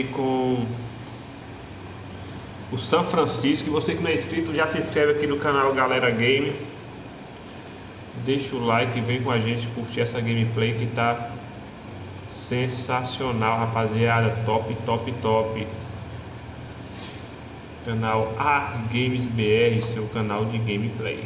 com o São Francisco. E você que não é inscrito, já se inscreve aqui no canal Galera Game, deixa o like e vem com a gente curtir essa gameplay que tá sensacional, rapaziada. Top, top, top. Canal A Games BR, seu canal de gameplay.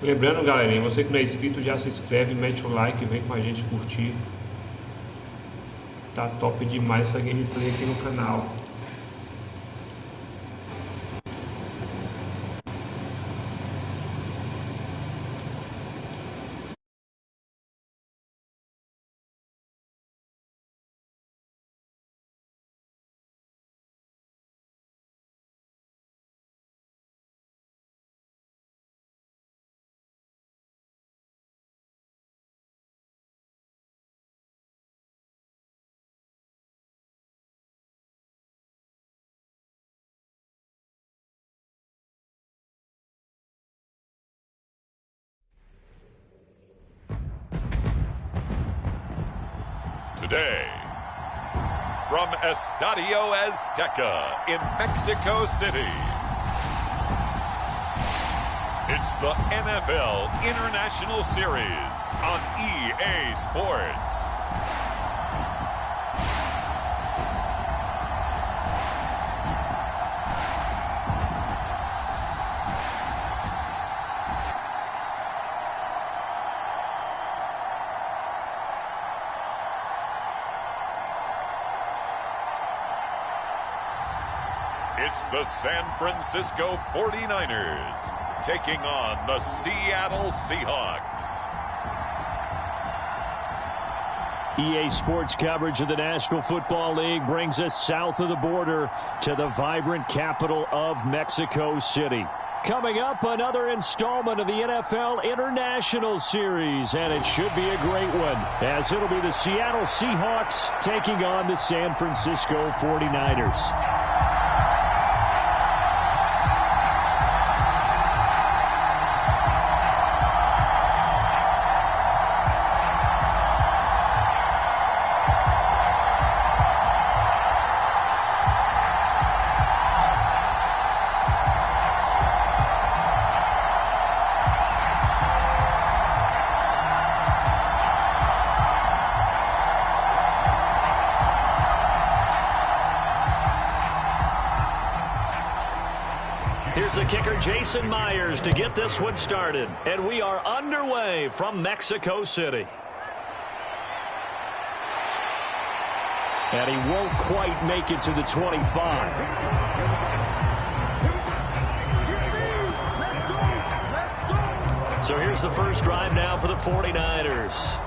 Lembrando, galerinha, você que não é inscrito, já se inscreve, mete o like e vem com a gente curtir. Tá top demais essa gameplay aqui no canal. Today, from Estadio Azteca in Mexico City, it's the NFL International Series on EA Sports. It's the San Francisco 49ers taking on the Seattle Seahawks. EA Sports coverage of the National Football League brings us south of the border to the vibrant capital of Mexico City. Coming up, another installment of the NFL International Series, and it should be a great one, as it'll be the Seattle Seahawks taking on the San Francisco 49ers. Here's the kicker, Jason Myers, to get this one started. And we are underway from Mexico City. And he won't quite make it to the 25. So here's the first drive now for the 49ers.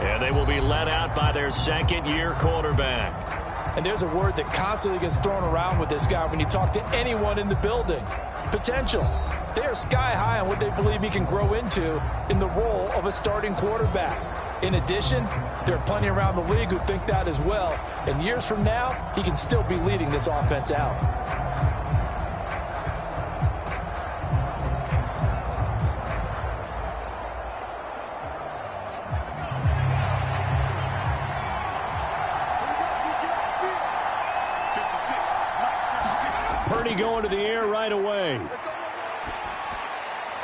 And they will be led out by their second-year quarterback. And there's a word that constantly gets thrown around with this guy when you talk to anyone in the building. Potential. They are sky high on what they believe he can grow into in the role of a starting quarterback. In addition, there are plenty around the league who think that as well. And years from now, he can still be leading this offense out. Going to the air right away.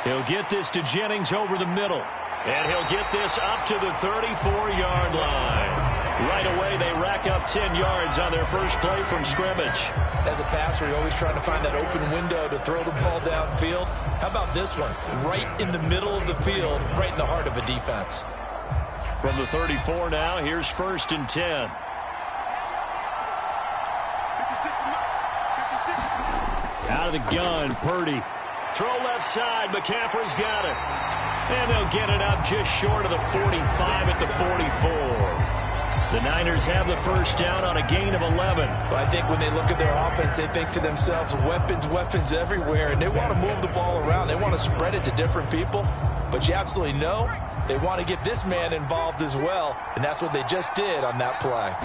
He'll get this to Jennings over the middle. And he'll get this up to the 34-yard line. Right away, they rack up 10 yards on their first play from scrimmage. As a passer, you're always trying to find that open window to throw the ball downfield. How about this one? Right in the middle of the field, right in the heart of a defense. From the 34 now, here's 1st and 10. Out of the gun, Purdy. Throw left side, McCaffrey's got it. And they'll get it up just short of the 45 at the 44. The Niners have the first down on a gain of 11. Well, I think when they look at their offense, they think to themselves, weapons, weapons everywhere, and they want to move the ball around. They want to spread it to different people, but you absolutely know they want to get this man involved as well, and that's what they just did on that play.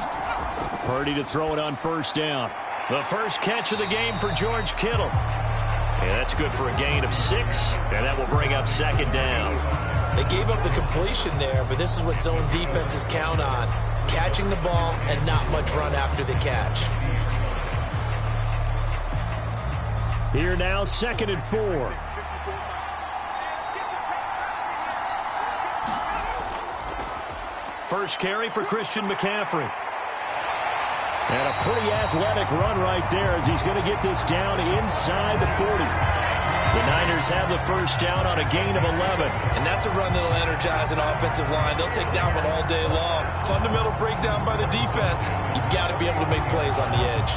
Purdy to throw it on first down. The first catch of the game for George Kittle. Yeah, that's good for a gain of 6, and that will bring up second down. They gave up the completion there, but this is what zone defenses count on. Catching the ball and not much run after the catch. Here now, 2nd and 4. First carry for Christian McCaffrey. And a pretty athletic run right there as he's going to get this down inside the 40. The Niners have the first down on a gain of 11. And that's a run that'll energize an offensive line. They'll take that one all day long. Fundamental breakdown by the defense. You've got to be able to make plays on the edge.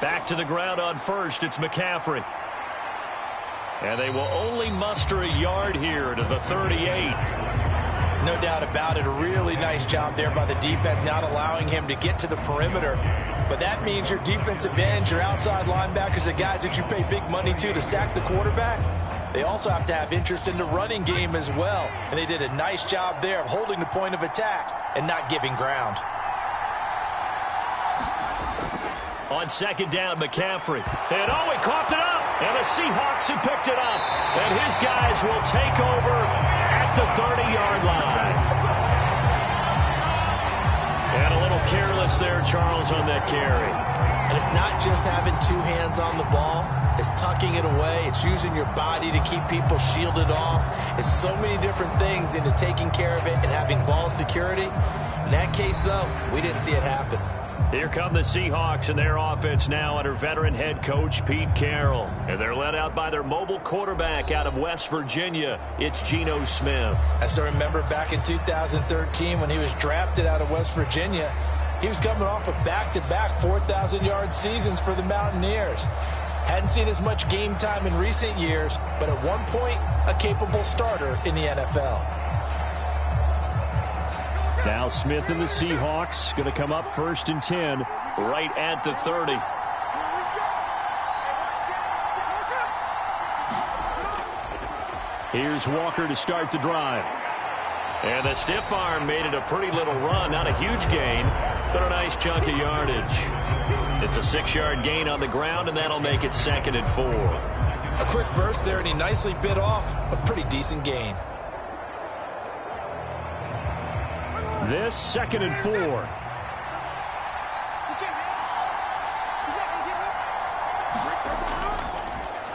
Back to the ground on first, it's McCaffrey. And they will only muster a yard here to the 38. No doubt about it. A really nice job there by the defense, not allowing him to get to the perimeter. But that means your defensive ends, your outside linebackers, the guys that you pay big money to sack the quarterback, they also have to have interest in the running game as well. And they did a nice job there of holding the point of attack and not giving ground. On second down, McCaffrey. And he coughed it up. And the Seahawks have picked it up. And his guys will take over at the 30-yard line. And a little careless there, Charles, on that carry. And it's not just having two hands on the ball. It's tucking it away. It's using your body to keep people shielded off. It's so many different things into taking care of it and having ball security. In that case, though, we didn't see it happen. Here come the Seahawks and their offense now under veteran head coach Pete Carroll. And they're led out by their mobile quarterback out of West Virginia. It's Geno Smith. I still remember back in 2013 when he was drafted out of West Virginia. He was coming off of back-to-back 4,000-yard seasons for the Mountaineers. Hadn't seen as much game time in recent years, but at one point, a capable starter in the NFL. Now Smith and the Seahawks going to come up 1st and 10 right at the 30. Here's Walker to start the drive. And the stiff arm made it a pretty little run. Not a huge gain, but a nice chunk of yardage. It's a 6-yard gain on the ground, and that'll make it 2nd and 4. A quick burst there, and he nicely bit off a pretty decent gain. This 2nd and 4.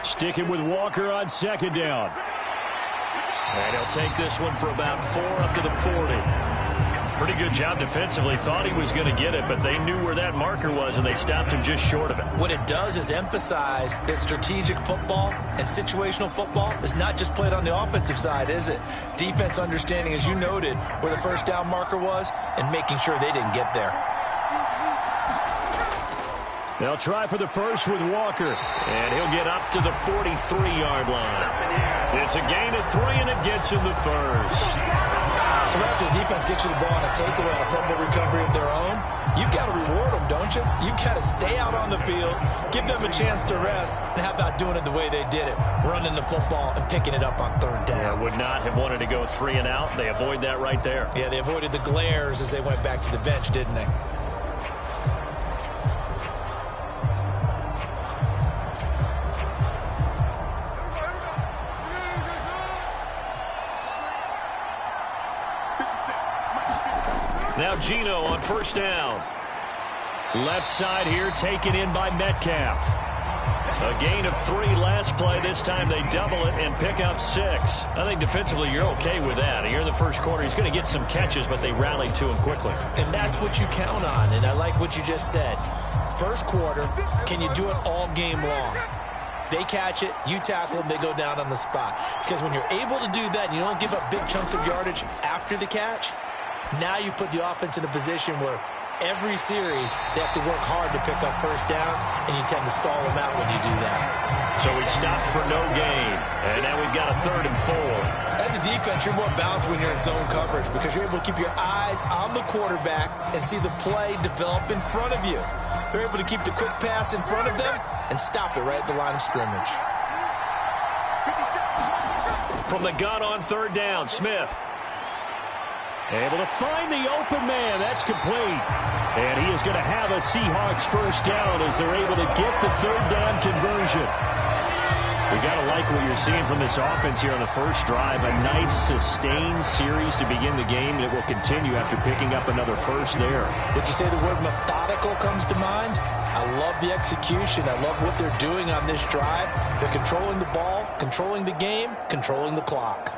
Sticking with Walker on 2nd down. And he'll take this one for about 4 up to the 40. Pretty good job defensively. Thought he was going to get it, but they knew where that marker was, and they stopped him just short of it. What it does is emphasize that strategic football and situational football is not just played on the offensive side, is it? Defense understanding, as you noted, where the first down marker was and making sure they didn't get there. They'll try for the first with Walker, and he'll get up to the 43-yard line. It's a gain of 3, and it gets him the first. So after the defense gets you the ball on a takeaway and a fumble recovery of their own, you've got to reward them, don't you? You've got to stay out on the field, give them a chance to rest, and how about doing it the way they did it, running the football and picking it up on 3rd down. Yeah, would not have wanted to go 3 and out. They avoid that right there. Yeah, they avoided the glares as they went back to the bench, didn't they? Now Geno on 1st down. Left side here taken in by Metcalf. A gain of 3 last play. This time they double it and pick up 6. I think defensively you're okay with that. Here in the first quarter he's going to get some catches, but they rallied to him quickly. And that's what you count on, and I like what you just said. First quarter, can you do it all game long? They catch it, you tackle them, they go down on the spot. Because when you're able to do that and you don't give up big chunks of yardage after the catch, now you put the offense in a position where every series they have to work hard to pick up first downs, and you tend to stall them out when you do that. So we stopped for no gain, and now we've got a 3rd and 4. As a defense, you're more balanced when you're in zone coverage because you're able to keep your eyes on the quarterback and see the play develop in front of you. They're able to keep the quick pass in front of them and stop it right at the line of scrimmage. From the gun on 3rd down, Smith. Able to find the open man. That's complete. And he is going to have a Seahawks first down as they're able to get the 3rd down conversion. We got to like what you're seeing from this offense here on the first drive. A nice sustained series to begin the game, and it will continue after picking up another first there. Would you say the word methodical comes to mind? I love the execution. I love what they're doing on this drive. They're controlling the ball, controlling the game, controlling the clock.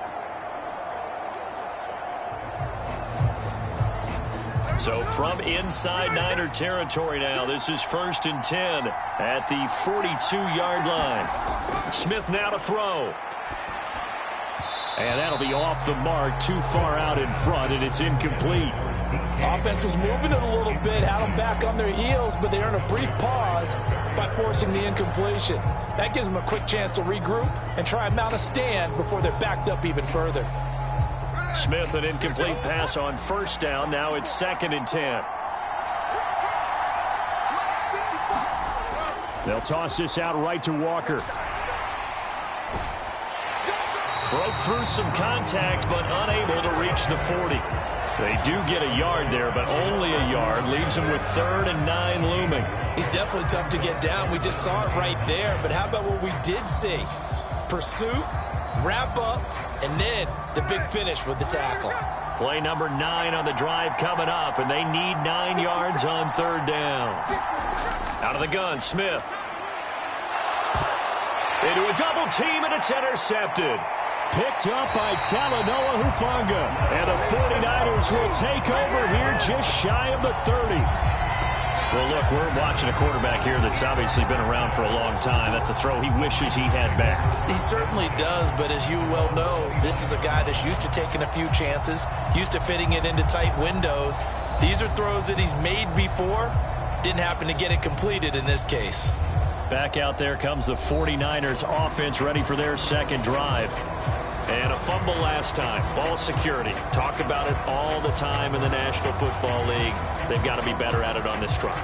So from inside Niner territory now, this is 1st and 10 at the 42-yard line. Smith now to throw. And that'll be off the mark, too far out in front, and it's incomplete. Offense was moving it a little bit, had them back on their heels, but they earned a brief pause by forcing the incompletion. That gives them a quick chance to regroup and try and mount a stand before they're backed up even further. Smith, an incomplete pass on 1st down. Now it's 2nd and 10. They'll toss this out right to Walker. Broke through some contact, but unable to reach the 40. They do get a yard there, but only a yard. Leaves them with 3rd and 9 looming. He's definitely tough to get down. We just saw it right there. But how about what we did see? Pursuit, wrap up, and then the big finish with the tackle. Play number 9 on the drive coming up, and they need 9 yards on 3rd down. Out of the gun, Smith. Into a double team, and it's intercepted. Picked up by Talanoa Hufanga. And the 49ers will take over here just shy of the 30. Well, look, we're watching a quarterback here that's obviously been around for a long time. That's a throw he wishes he had back. He certainly does, but as you well know, this is a guy that's used to taking a few chances, used to fitting it into tight windows. These are throws that he's made before. Didn't happen to get it completed in this case. Back out there comes the 49ers offense ready for their 2nd drive. And a fumble last time. Ball security. Talk about it all the time in the National Football League. They've got to be better at it on this drive.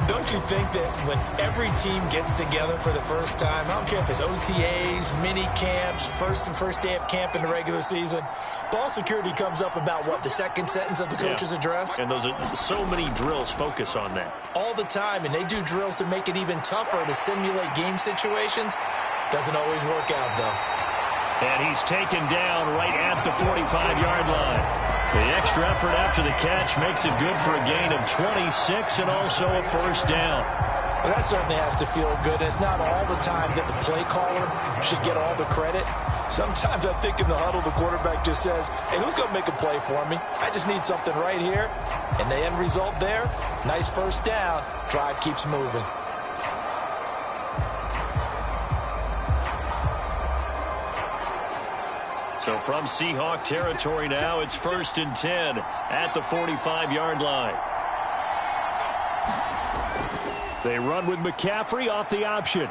Don't you think that when every team gets together for the first time, I don't care if it's OTAs, mini camps, first day of camp in the regular season, ball security comes up about what, the 2nd sentence of the coach's address? And those are so many drills focus on that. All the time, and they do drills to make it even tougher to simulate game situations. Doesn't always work out, though. And he's taken down right at the 45-yard line. The extra effort after the catch makes it good for a gain of 26 and also a first down. Well, that certainly has to feel good. It's not all the time that the play caller should get all the credit. Sometimes I think in the huddle, the quarterback just says, hey, who's going to make a play for me? I just need something right here. And the end result there, nice first down. Drive keeps moving. So from Seahawk territory now, it's 1st and 10 at the 45-yard line. They run with McCaffrey off the option.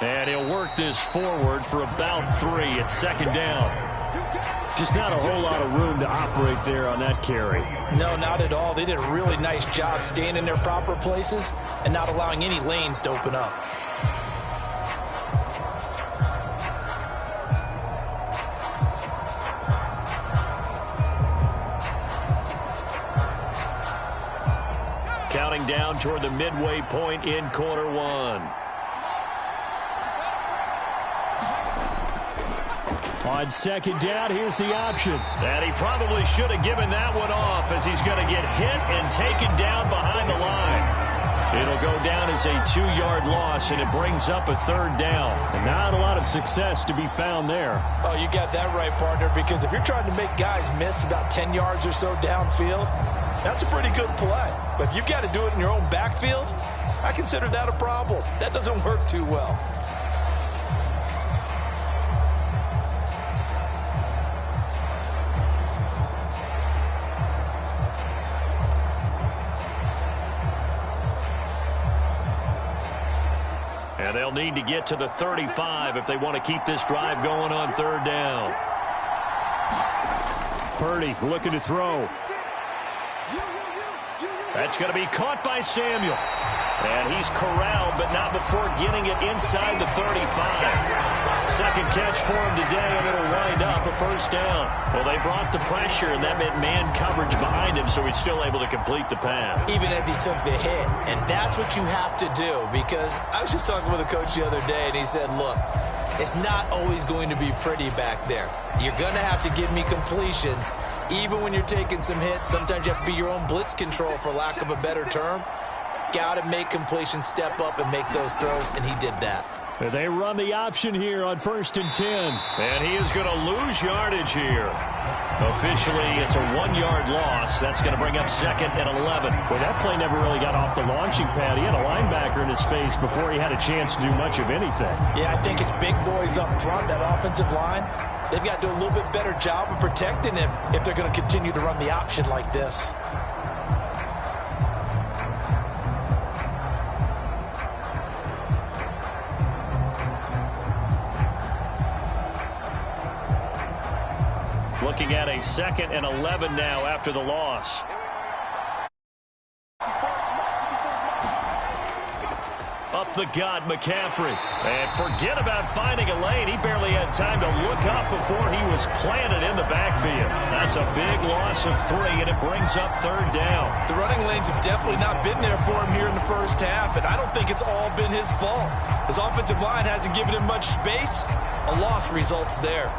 And he'll work this forward for about 3 at 2nd down. Just not a whole lot of room to operate there on that carry. No, not at all. They did a really nice job staying in their proper places and not allowing any lanes to open up. Counting down toward the midway point in quarter 1. On 2nd down, here's the option. And he probably should have given that one off as he's going to get hit and taken down behind the line. It'll go down as a 2-yard loss, and it brings up a 3rd down. And not a lot of success to be found there. Oh, you got that right, partner, because if you're trying to make guys miss about 10 yards or so downfield, that's a pretty good play. But if you've got to do it in your own backfield, I consider that a problem. That doesn't work too well. And they'll need to get to the 35 if they want to keep this drive going on third down. Purdy looking to throw. That's going to be caught by Samuel. And he's corralled, but not before getting it inside the 35. Second catch for him today, and it'll wind up a first down. Well, they brought the pressure, and that meant man coverage behind him, so he's still able to complete the pass. Even as he took the hit, and that's what you have to do, because I was just talking with a coach the other day, and he said, look, it's not always going to be pretty back there. You're going to have to give me completions. Even when you're taking some hits, sometimes you have to be your own blitz control, for lack of a better term. Got to make completions, step up and make those throws, and he did that. They run the option here on 1st and 10. And he is going to lose yardage here. Officially, it's a 1-yard loss. That's going to bring up 2nd and 11. Well, that play never really got off the launching pad. He had a linebacker in his face before he had a chance to do much of anything. Yeah, I think his big boys up front, that offensive line, they've got to do a little bit better job of protecting him if they're going to continue to run the option like this. Looking at a 2nd and 11 now after the loss. Up the gut, McCaffrey. And forget about finding a lane. He barely had time to look up before he was planted in the backfield. That's a big loss of 3, and it brings up 3rd down. The running lanes have definitely not been there for him here in the first half, and I don't think it's all been his fault. His offensive line hasn't given him much space. A loss results there.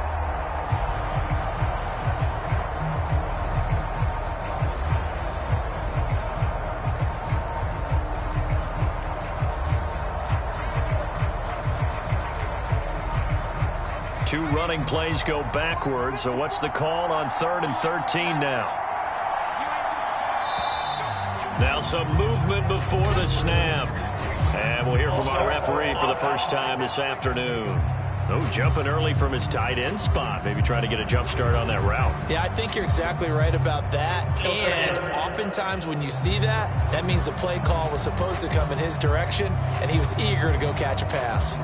Two running plays go backwards, so what's the call on 3rd and 13 now? Now some movement before the snap. And we'll hear from our referee for the first time this afternoon. Oh, jumping early from his tight end spot. Maybe trying to get a jump start on that route. Yeah, I think you're exactly right about that. And oftentimes when you see that, that means the play call was supposed to come in his direction, and he was eager to go catch a pass.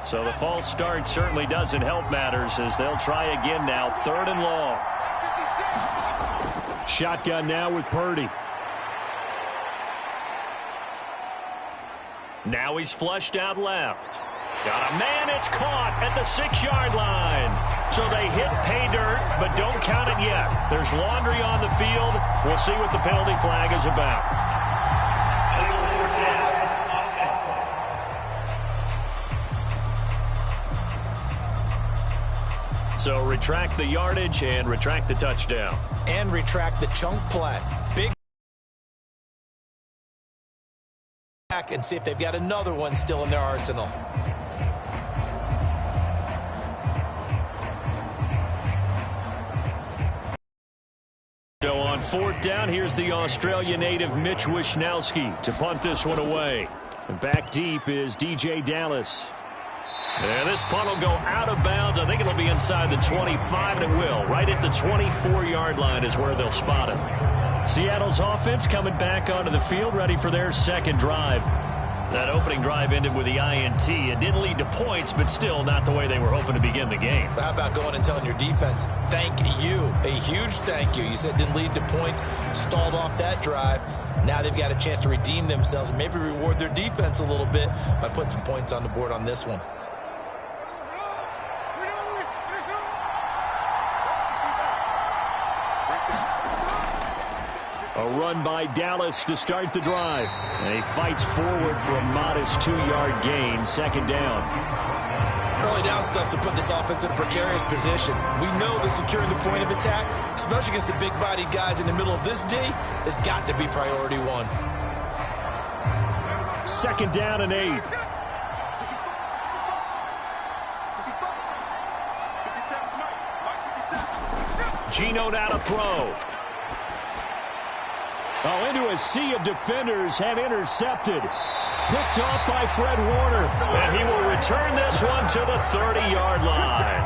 So the false start certainly doesn't help matters as they'll try again now. 3rd and long. Shotgun now with Purdy. Now he's flushed out left. Got a man, it's caught at the 6-yard line. So they hit pay dirt, but don't count it yet. There's laundry on the field. We'll see what the penalty flag is about. So retract the yardage and retract the touchdown. And retract the chunk play. Big back and see if they've got another one still in their arsenal. So on 4th down, here's the Australia native Mitch Wishnowsky to punt this one away. And back deep is DJ Dallas. And this punt will go out of bounds. I think it'll be inside the 25, and it will. Right at the 24-yard line is where they'll spot it. Seattle's offense coming back onto the field, ready for their second drive. That opening drive ended with the INT. It didn't lead to points, but still not the way they were hoping to begin the game. How about going and telling your defense, thank you, a huge thank you. You said didn't lead to points, stalled off that drive. Now they've got a chance to redeem themselves and maybe reward their defense a little bit by putting some points on the board on this one. A run by Dallas to start the drive. And he fights forward for a modest 2-yard gain, 2nd down. Early down stuff to put this offense in a precarious position. We know that securing the point of attack, especially against the big-bodied guys in the middle of this D, has got to be priority 1. 2nd down and 8. Geno now to throw. Oh, into a sea of defenders and intercepted. Picked off by Fred Warner. And he will return this one to the 30-yard line.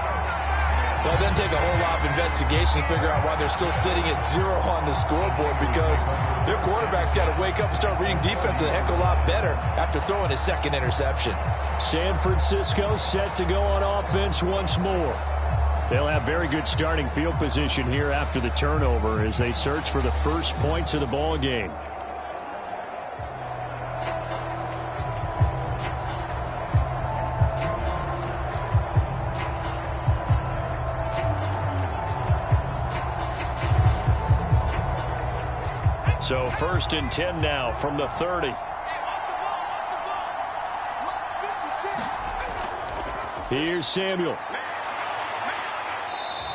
Well, it doesn't take a whole lot of investigation to figure out why they're still sitting at 0 on the scoreboard, because their quarterback's got to wake up and start reading defense a heck of a lot better after throwing his second interception. San Francisco set to go on offense once more. They'll have very good starting field position here after the turnover as they search for the first points of the ball game. So 1st and 10 now from the 30. Here's Samuel.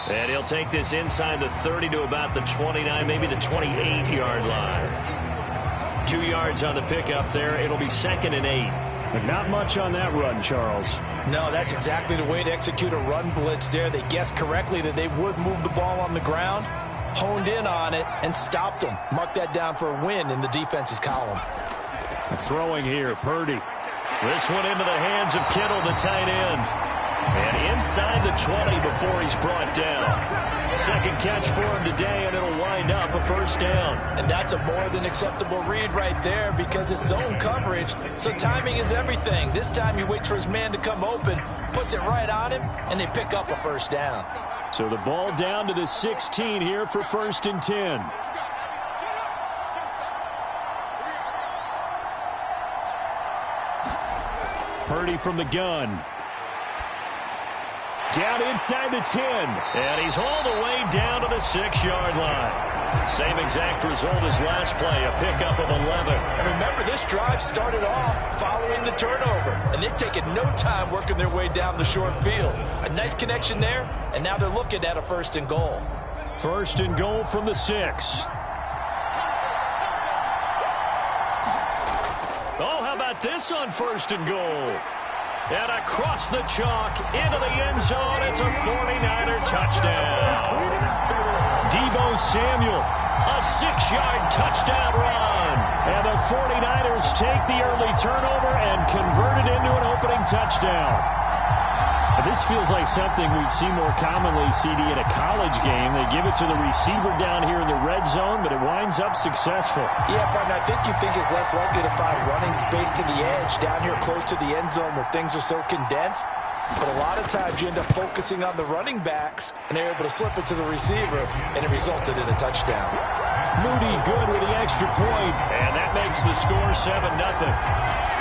And he'll take this inside the 30 to about the 29, maybe the 28-yard line. 2 yards on the pickup there. It'll be 2nd and 8. But not much on that run, Charles. No, that's exactly the way to execute a run blitz there. They guessed correctly that they would move the ball on the ground, honed in on it, and stopped them. Mark that down for a win in the defense's column. Throwing here, Purdy. This one into the hands of Kittle, the tight end. And inside the 20 before he's brought down. Second catch for him today, and it'll wind up a first down. And that's a more than acceptable read right there, because it's zone coverage, so timing is everything. This time he waits for his man to come open, puts it right on him, and they pick up a first down. So the ball down to the 16 here for 1st and 10. Purdy from the gun. Down inside the 10. And he's all the way down to the 6-yard line. Same exact result as last play, a pickup of 11. And remember, this drive started off following the turnover, and they've taken no time working their way down the short field. A nice connection there, and now they're looking at a 1st and goal. 1st and goal from the 6. Oh, how about this on 1st and goal? And across the chalk into the end zone, it's a 49er touchdown. Deebo Samuel, a 6-yard touchdown run. And the 49ers take the early turnover and convert it into an opening touchdown. This feels like something we'd see more commonly, CD, in a college game. They give it to the receiver down here in the red zone, but it winds up successful. Yeah, partner, I think it's less likely to find running space to the edge down here close to the end zone where things are so condensed. But a lot of times you end up focusing on the running backs, and they're able to slip it to the receiver, and it resulted in a touchdown. Moody good with the extra point, and that makes the score 7-0.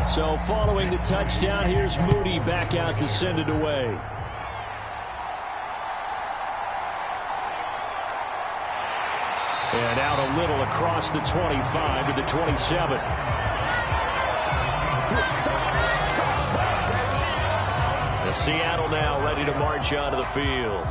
So following the touchdown, here's Moody back out to send it away. And out a little across the 25 to the 27. The Seattle now ready to march onto the field.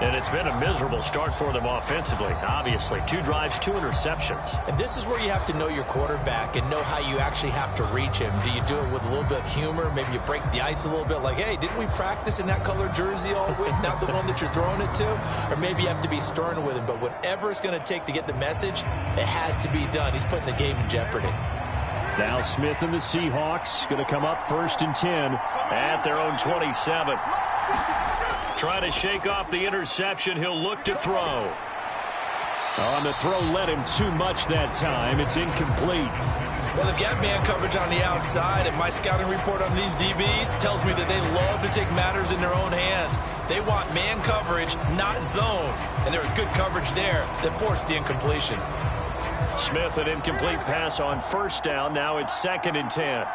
And it's been a miserable start for them offensively, obviously. 2 drives, 2 interceptions. And this is where you have to know your quarterback and know how you actually have to reach him. Do you do it with a little bit of humor? Maybe you break the ice a little bit, like, hey, didn't we practice in that color jersey all week, not the one that you're throwing it to? Or maybe you have to be stern with him. But whatever it's going to take to get the message, it has to be done. He's putting the game in jeopardy. Now Smith and the Seahawks going to come up 1st and 10 at their own 27. Trying to shake off the interception. He'll look to throw. On the throw, led him too much that time. It's incomplete. Well, they've got man coverage on the outside, and my scouting report on these DBs tells me that they love to take matters in their own hands. They want man coverage, not zone. And there was good coverage there that forced the incompletion. Smith, an incomplete pass on 1st down. Now it's 2nd and 10.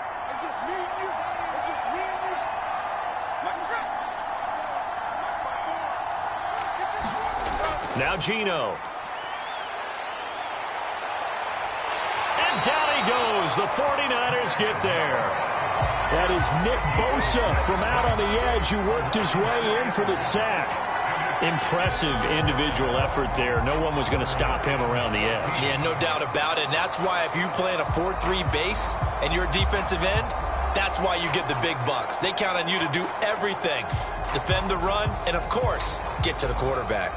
Now Geno. And down he goes. The 49ers get there. That is Nick Bosa from out on the edge who worked his way in for the sack. Impressive individual effort there. No one was going to stop him around the edge. Yeah, no doubt about it. And that's why if you play in a 4-3 base and you're a defensive end, that's why you get the big bucks. They count on you to do everything. Defend the run and, of course, get to the quarterback.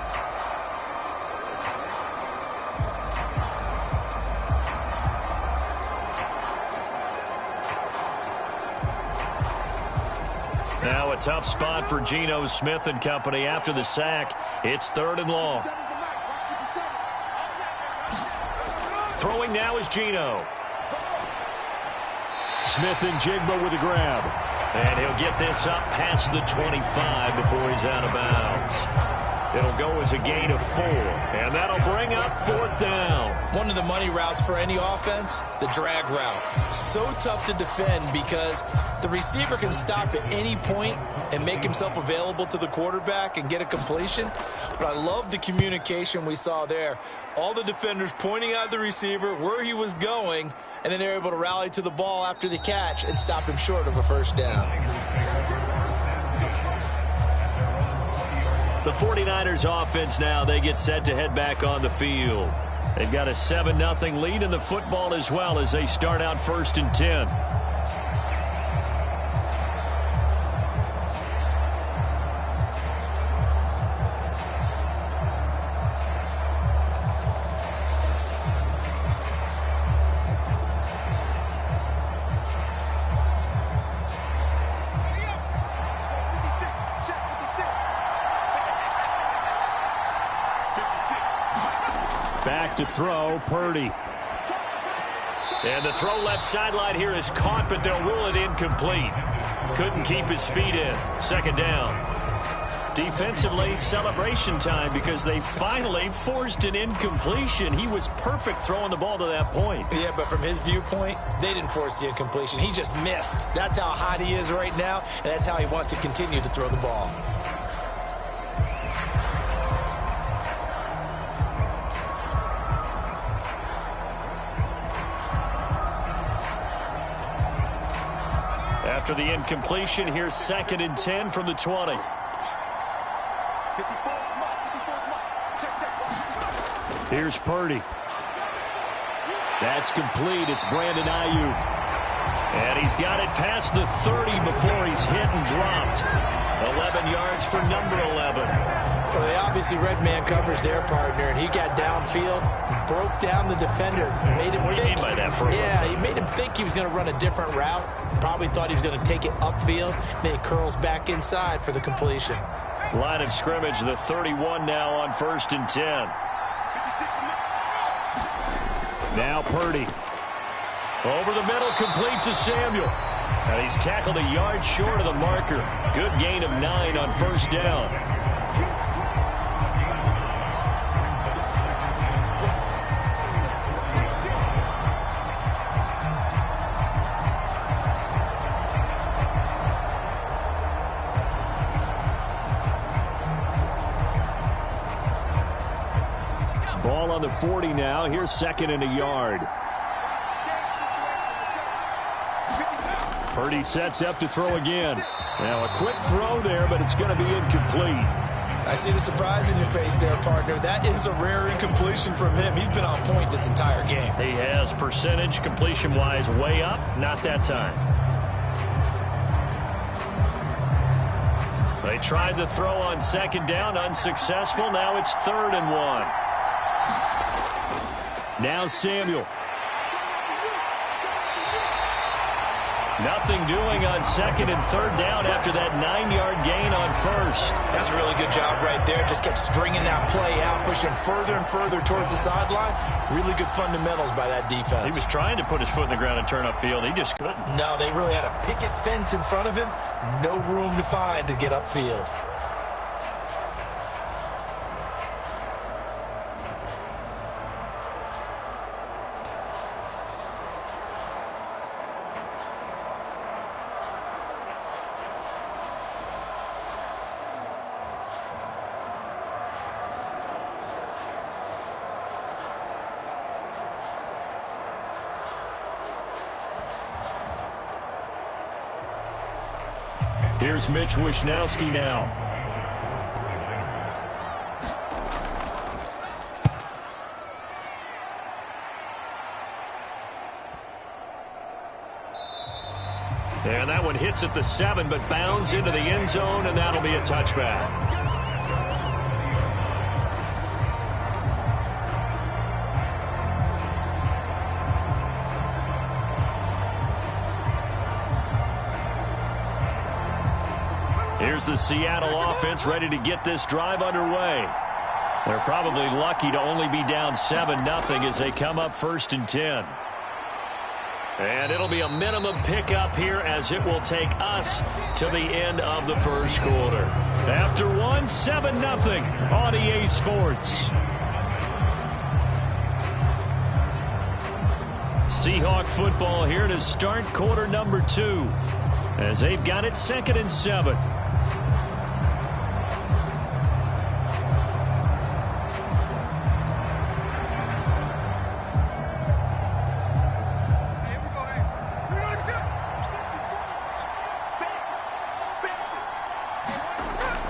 Now a tough spot for Geno Smith and company after the sack. It's 3rd and long. Throwing now is Geno. Smith and Jigba with a grab. And he'll get this up past the 25 before he's out of bounds. It'll go as a gain of 4. And that'll bring up 4th down. One of the money routes for any offense, the drag route. So tough to defend because the receiver can stop at any point and make himself available to the quarterback and get a completion. But I love the communication we saw there. All the defenders pointing out the receiver, where he was going, and then they're able to rally to the ball after the catch and stop him short of a 1st down. The 49ers offense now, they get set to head back on the field. They've got a 7-0 lead in the football as well as they start out 1st and 10. Back to throw, Purdy. And the throw left sideline here is caught, but they'll rule it incomplete. Couldn't keep his feet in. 2nd down. Defensively, celebration time because they finally forced an incompletion. He was perfect throwing the ball to that point. Yeah, but from his viewpoint, they didn't force the incompletion. He just missed. That's how hot he is right now, and that's how he wants to continue to throw the ball. After the incompletion, here's 2nd and 10 from the 20. Here's Purdy. That's complete. It's Brandon Ayuk. And he's got it past the 30 before he's hit and dropped. 11 yards for number 11. Well, they obviously read man coverage their partner, and he got downfield, broke down the defender, made him What do you mean by that, bro? Yeah, he made him think he was going to run a different route. Probably thought he was going to take it upfield. Then he curls back inside for the completion. Line of scrimmage, the 31 now on 1st and 10. Now Purdy. Over the middle, complete to Samuel. And he's tackled a yard short of the marker. Good gain of 9 on 1st down. Ball on the 40 now. Here's 2nd and a yard. Purdy sets up to throw again. Now a quick throw there, but it's going to be incomplete. I see the surprise in your face there, partner. That is a rare incompletion from him. He's been on point this entire game. He has percentage completion-wise way up. Not that time. They tried the throw on 2nd down, unsuccessful. Now it's 3rd and 1. Now Samuel. Nothing doing on 2nd and 3rd down after that 9-yard gain on 1st. That's a really good job right there. Just kept stringing that play out, pushing further and further towards the sideline. Really good fundamentals by that defense. He was trying to put his foot in the ground and turn upfield. He just couldn't. No, they really had a picket fence in front of him. No room to find to get upfield. Here's Mitch Wishnowsky now. And that one hits at the 7, but bounds into the end zone, and that'll be a touchback. Here's the Seattle offense ready to get this drive underway. They're probably lucky to only be down 7-0 as they come up 1st and 10. And it'll be a minimum pickup here as it will take us to the end of the first quarter. After 7-0 on EA Sports. Seahawk football here to start quarter number 2 as they've got it 2nd and 7.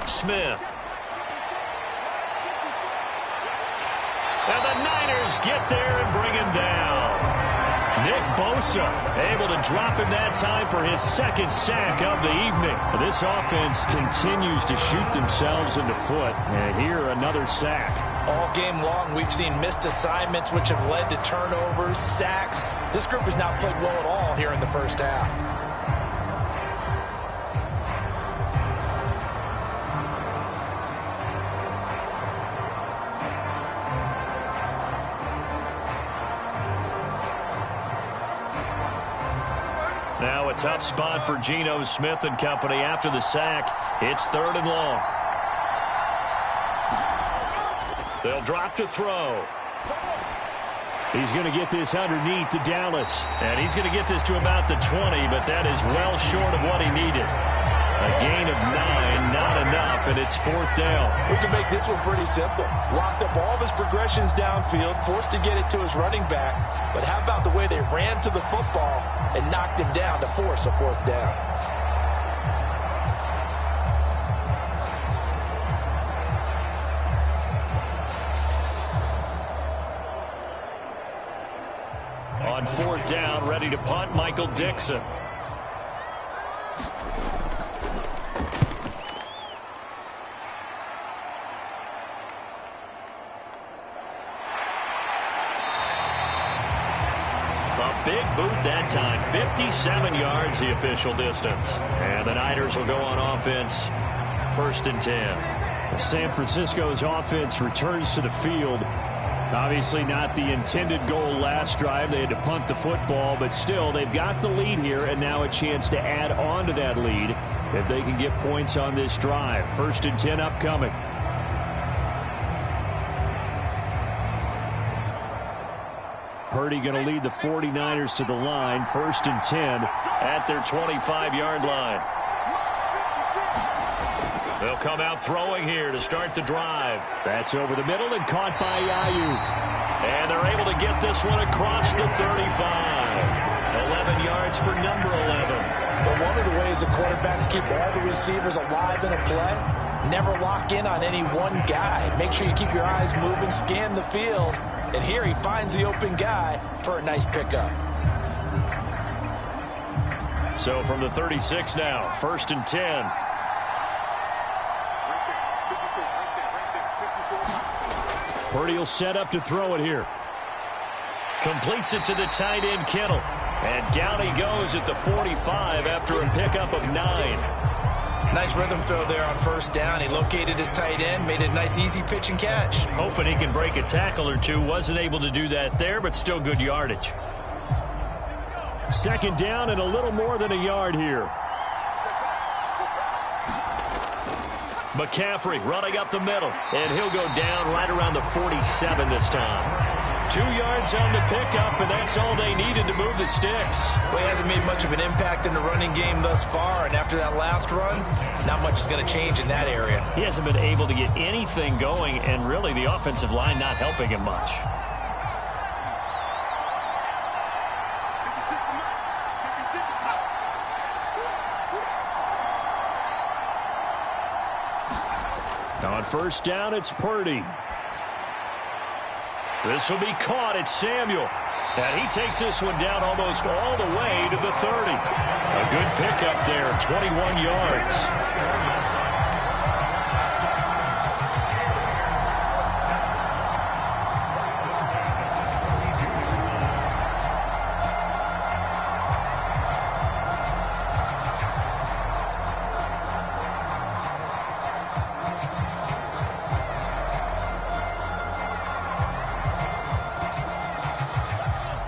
Smith. And the Niners get there and bring him down. Nick Bosa able to drop him that time for his 2nd sack of the evening. This offense continues to shoot themselves in the foot. And here another sack. All game long, we've seen missed assignments which have led to turnovers, sacks. This group has not played well at all here in the first half. Now a tough spot for Geno Smith and company after the sack. It's 3rd and long. They'll drop to throw. He's going to get this underneath to Dallas. And he's going to get this to about the 20, but that is well short of what he needed. A gain of 9, not enough, and it's 4th down. We can make this one pretty simple. Locked up all of his progressions downfield, forced to get it to his running back. But how about the way they ran to the football and knocked him down to force a 4th down? On 4th down, ready to punt, Michael Dixon. Big boot that time. 57 yards the official distance. And the Niners will go on offense. 1st and 10. San Francisco's offense returns to the field. Obviously not the intended goal last drive. They had to punt the football, but still they've got the lead here and now a chance to add on to that lead if they can get points on this drive. 1st and 10 upcoming. Purdy going to lead the 49ers to the line. 1st and 10 at their 25-yard line. They'll come out throwing here to start the drive. That's over the middle and caught by Ayuk. And they're able to get this one across the 35. 11 yards for number 11. But one of the ways the quarterbacks keep all the receivers alive in a play, never lock in on any one guy. Make sure you keep your eyes moving, scan the field. And here he finds the open guy for a nice pickup. So from the 36 now, 1st and 10. Purdy will set up to throw it here. Completes it to the tight end, Kittle. And down he goes at the 45 after a pickup of 9. Nice rhythm throw there on 1st down. He located his tight end, made it a nice easy pitch and catch. Hoping he can break a tackle or two. Wasn't able to do that there, but still good yardage. 2nd down and a little more than a yard here. McCaffrey running up the middle, and he'll go down right around the 47 this time. 2 yards on the pickup, and that's all they needed to move the sticks. Well, he hasn't made much of an impact in the running game thus far, and after that last run, not much is going to change in that area. He hasn't been able to get anything going, and really the offensive line not helping him much. On 1st down, it's Purdy. This will be caught. It's Samuel. And he takes this one down almost all the way to the 30. A good pickup there, 21 yards.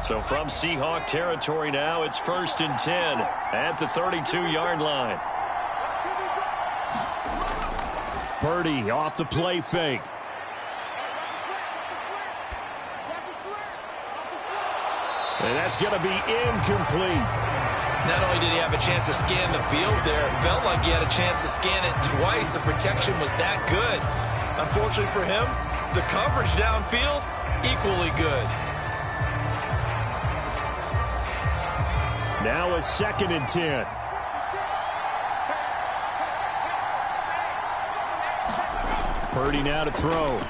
So from Seahawk territory now, it's 1st and 10 at the 32-yard line. Purdy off the play fake. And that's going to be incomplete. Not only did he have a chance to scan the field there, it felt like he had a chance to scan it twice. The protection was that good. Unfortunately for him, the coverage downfield, equally good. Now a 2nd and 10. Purdy now to throw.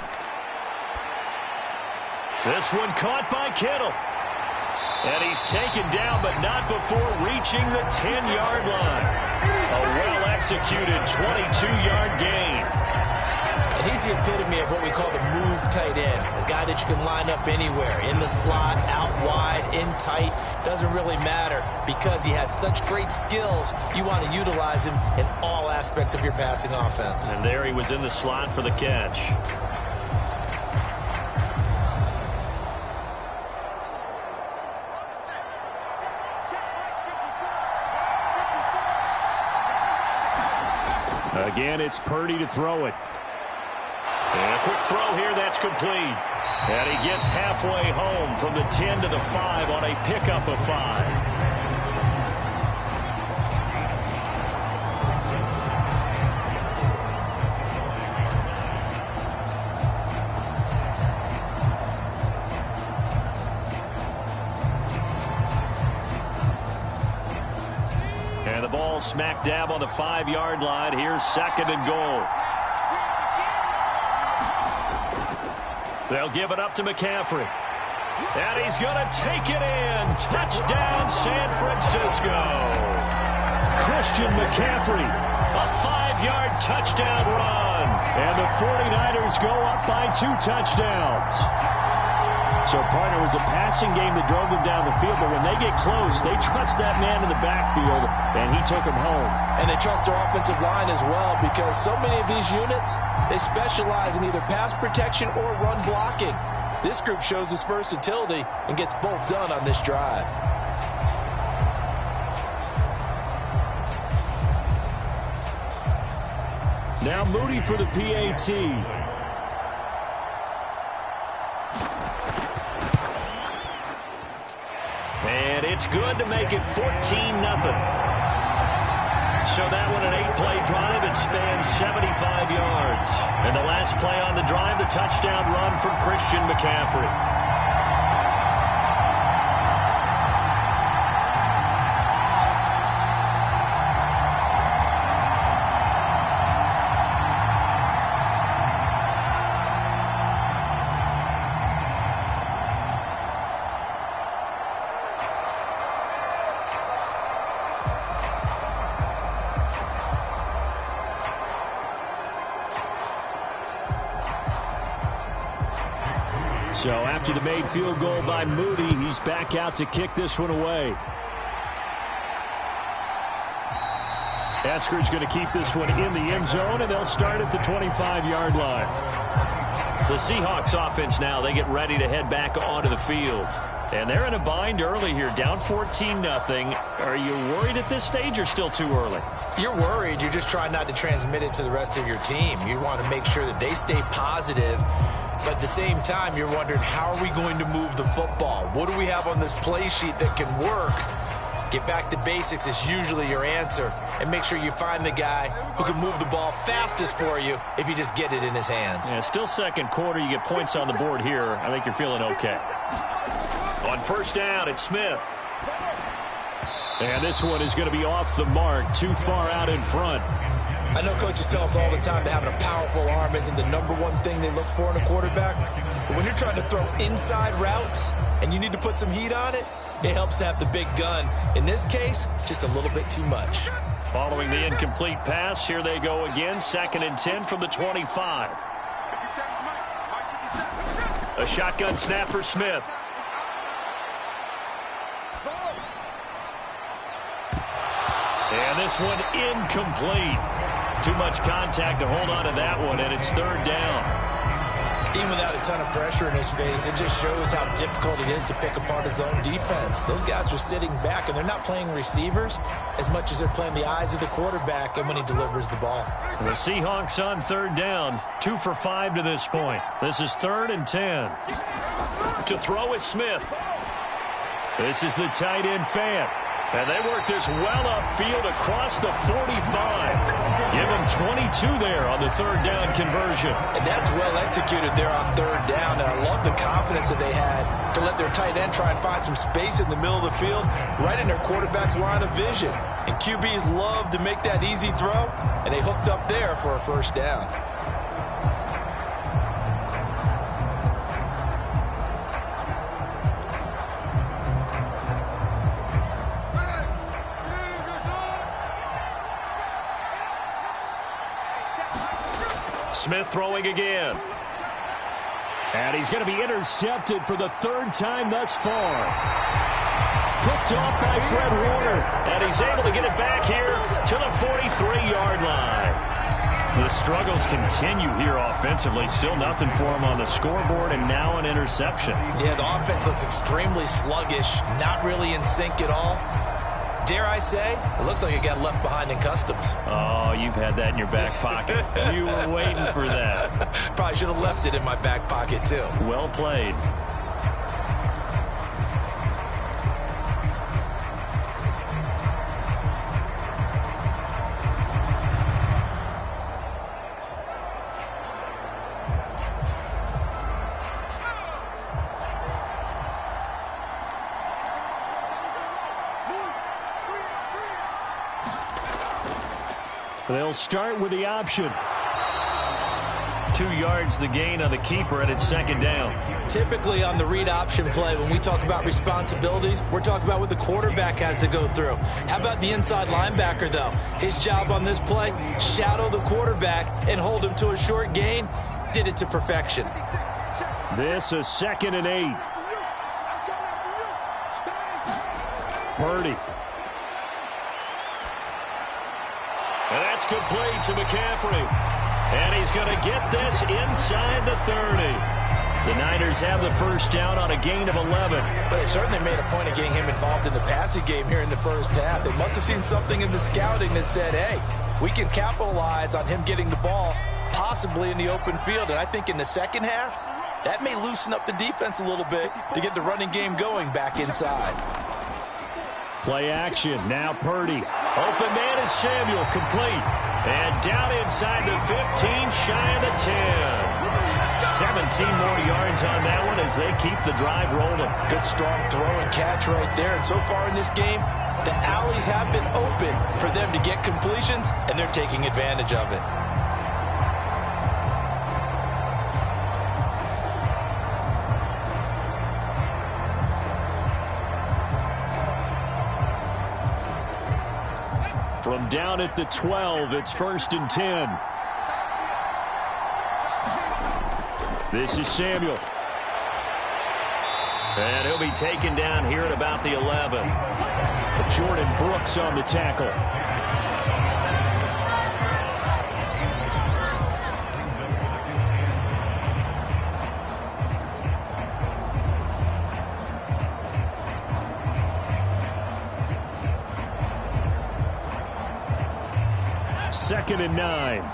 This one caught by Kittle. And he's taken down, but not before reaching the 10-yard line. A well-executed 22-yard gain. And he's the epitome of what we call the move tight end. A guy that you can line up anywhere. In the slot, out wide, in tight. Doesn't really matter because he has such great skills. You want to utilize him in all aspects of your passing offense. And there he was in the slot for the catch. Again, it's Purdy to throw it. And a quick throw here, that's complete. And he gets halfway home from the 10 to the 5 on a pickup of 5. And the ball smack dab on the 5-yard line. Here's 2nd and goal. They'll give it up to McCaffrey. And he's going to take it in. Touchdown, San Francisco. Christian McCaffrey, a 5-yard touchdown run. And the 49ers go up by 2 touchdowns. So, partner, it was a passing game that drove them down the field, but when they get close, they trust that man in the backfield, and he took him home. And they trust their offensive line as well, because so many of these units, they specialize in either pass protection or run blocking. This group shows its versatility and gets both done on this drive. Now Moody for the PAT. And it's good to make it 14-0. So that one an 8-play drive. It spans 75 yards. And the last play on the drive, the touchdown run from Christian McCaffrey. So after the made field goal by Moody, he's back out to kick this one away. Eskridge going to keep this one in the end zone, and they'll start at the 25-yard line. The Seahawks offense now, they get ready to head back onto the field. And they're in a bind early here, down 14-0. Are you worried at this stage or still too early? You're worried. You're just trying not to transmit it to the rest of your team. You want to make sure that they stay positive. But at the same time, you're wondering, how are we going to move the football? What do we have on this play sheet that can work? Get back to basics is usually your answer. And make sure you find the guy who can move the ball fastest for you if you just get it in his hands. Yeah, still second quarter. You get points on the board here. I think you're feeling okay. On first down, it's Smith. And this one is going to be off the mark, too far out in front. I know coaches tell us all the time that having a powerful arm isn't the #1 thing they look for in a quarterback. But when you're trying to throw inside routes, and you need to put some heat on it, it helps to have the big gun. In this case, just a little bit too much. Following the incomplete pass, here they go again. 2nd and 10 from the 25. A shotgun snap for Smith. And this one incomplete. Too much contact to hold on to that one, and it's 3rd down. Even without a ton of pressure in his face, it just shows how difficult it is to pick apart his own defense. Those guys are sitting back, and they're not playing receivers as much as they're playing the eyes of the quarterback and when he delivers the ball. The Seahawks on 3rd down, 2 for 5 to this point. This is 3rd and 10. To throw is Smith. This is the tight end Fant. And they work this well upfield across the 45. Give them 22 there on the 3rd down conversion. And that's well executed there on 3rd down. And I love the confidence that they had to let their tight end try and find some space in the middle of the field, right in their quarterback's line of vision. And QBs love to make that easy throw, and they hooked up there for a 1st down. Smith throwing again. And he's going to be intercepted for the 3rd time thus far. Picked off by Fred Warner. And he's able to get it back here to the 43-yard line. The struggles continue here offensively. Still nothing for him on the scoreboard, and now an interception. Yeah, the offense looks extremely sluggish, not really in sync at all. Dare I say, it looks like it got left behind in customs. Oh, you've had that in your back pocket. You were waiting for that. Probably should have left it in my back pocket, too. Well played. They'll start with the option. 2 yards the gain on the keeper, and it's 2nd down. Typically on the read option play, when we talk about responsibilities, we're talking about what the quarterback has to go through. How about the inside linebacker, though? His job on this play, shadow the quarterback and hold him to a short gain. Did it to perfection. This is 2nd and 8. Purdy. And that's complete to McCaffrey. And he's going to get this inside the 30. The Niners have the 1st down on a gain of 11. But they certainly made a point of getting him involved in the passing game here in the 1st half. They must have seen something in the scouting that said, hey, we can capitalize on him getting the ball, possibly in the open field. And I think in the 2nd half, that may loosen up the defense a little bit to get the running game going back inside. Play action. Now Purdy. Open man is Samuel. Complete. And down inside the 15, shy of the 10. 17 more yards on that one as they keep the drive rolling. Good, strong throw and catch right there. And so far in this game, the alleys have been open for them to get completions, and they're taking advantage of it. From down at the 12, it's 1st and 10. This is Samuel. And he'll be taken down here at about the 11. Jordan Brooks on the tackle. Second and 9.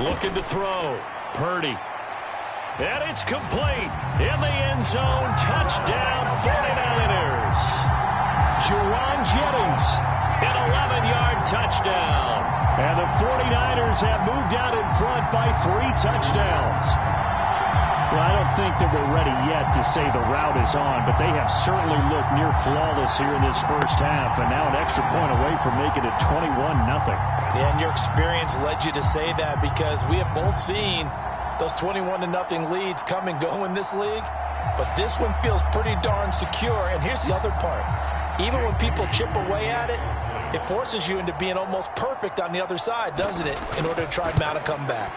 Looking to throw. Purdy. And it's complete. In the end zone. Touchdown 49ers. Juwan Jennings. An 11-yard touchdown. And the 49ers have moved out in front by 3 touchdowns. Well, I don't think that we're ready yet to say the route is on, but they have certainly looked near flawless here in this 1st half, and now an extra point away from making it 21-0. Yeah, and your experience led you to say that because we have both seen Those 21-0 leads come and go in this league, but this one feels pretty darn secure. And here's the other part. Even when people chip away at it, it forces you into being almost perfect on the other side, doesn't it, in order to try to mount a comeback.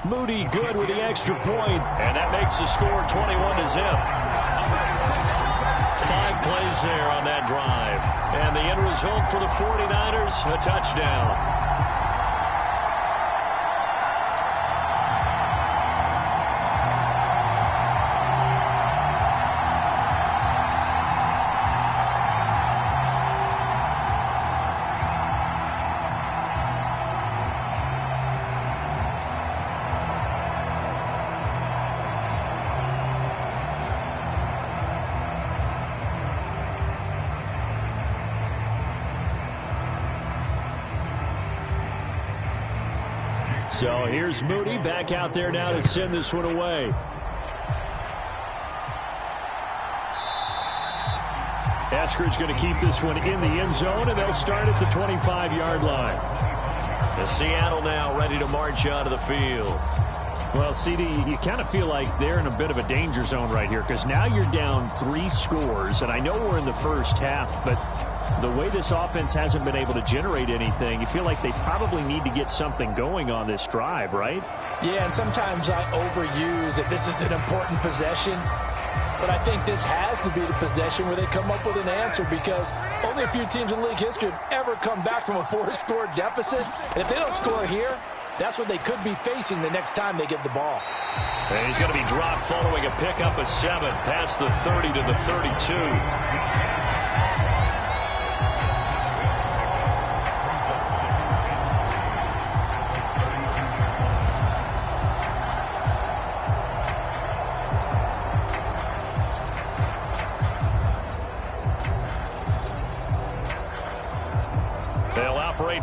Moody good with the extra point, and that makes the score 21-0. 5 plays there on that drive. And the end result for the 49ers, a touchdown. So here's Moody back out there now to send this one away. Eskridge going to keep this one in the end zone, and they'll start at the 25-yard line. The Seattle now ready to march onto the field. Well, CD, you kind of feel like they're in a bit of a danger zone right here because now you're down 3 scores, and I know we're in the first half, but the way this offense hasn't been able to generate anything, you feel like they probably need to get something going on this drive, right? Yeah, and sometimes I overuse that this is an important possession, but I think this has to be the possession where they come up with an answer because only a few teams in league history have ever come back from a 4-score deficit. And if they don't score here, that's what they could be facing the next time they get the ball. And he's going to be dropped following a pickup of 7 past the 30 to the 32.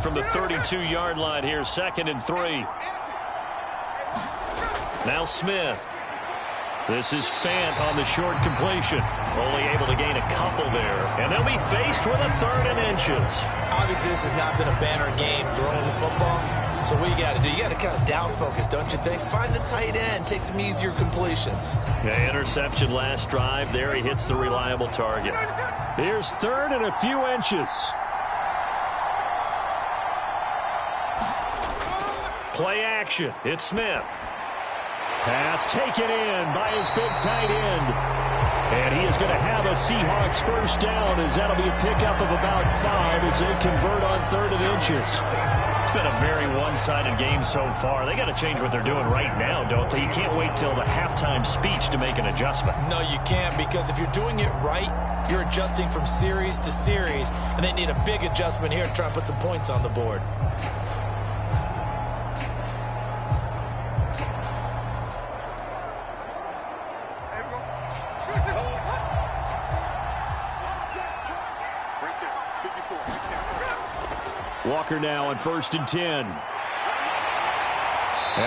From the 32-yard line here, 2nd and 3. Now Smith. This is Fant on the short completion. Only able to gain a couple there. And they'll be faced with a 3rd and inches. Obviously, this has not been a banner game throwing the football. So what you got to do, you got to kind of down focus, don't you think? Find the tight end, take some easier completions. Yeah, interception last drive. There he hits the reliable target. Here's 3rd and a few inches. Play action. It's Smith. Pass taken in by his big tight end. And he is going to have a Seahawks first down as that'll be a pickup of about 5 as they convert on 3rd and inches. It's been a very one-sided game so far. They got to change what they're doing right now, don't they? You can't wait till the halftime speech to make an adjustment. No, you can't, because if you're doing it right, you're adjusting from series to series, and they need a big adjustment here to try and put some points on the board. Walker now on 1st and 10. And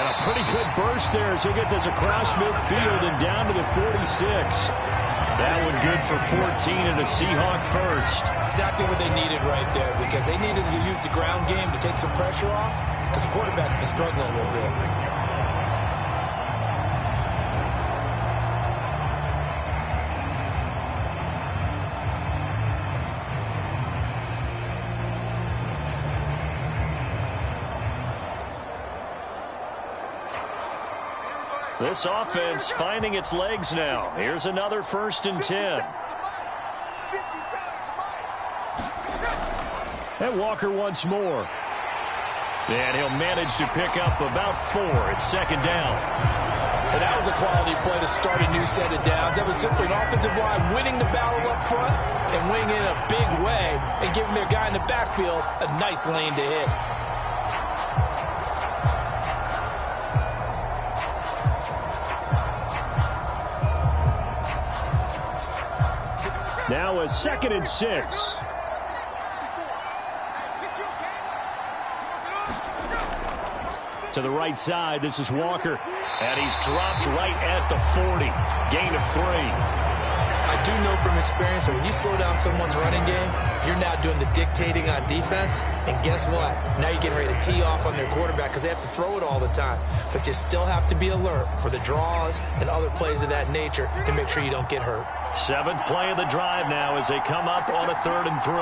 a pretty good burst there as he'll get this across midfield and down to the 46. That one good for 14 and a Seahawk first. Exactly what they needed right there, because they needed to use the ground game to take some pressure off because the quarterback's been struggling a little bit. This offense finding its legs now. Here's another 1st and 10. And Walker once more. And he'll manage to pick up about 4. It's 2nd down. And that was a quality play to start a new set of downs. That was simply an offensive line winning the battle up front and winning in a big way and giving their guy in the backfield a nice lane to hit. Now a 2nd and 6. To the right side, this is Walker. And he's dropped right at the 40. Gain of 3. I do know from experience that when you slow down someone's running game, you're now doing the dictating on defense. And guess what? Now you're getting ready to tee off on their quarterback because they have to throw it all the time. But you still have to be alert for the draws and other plays of that nature to make sure you don't get hurt. 7th play of the drive now as they come up on a 3rd and 3.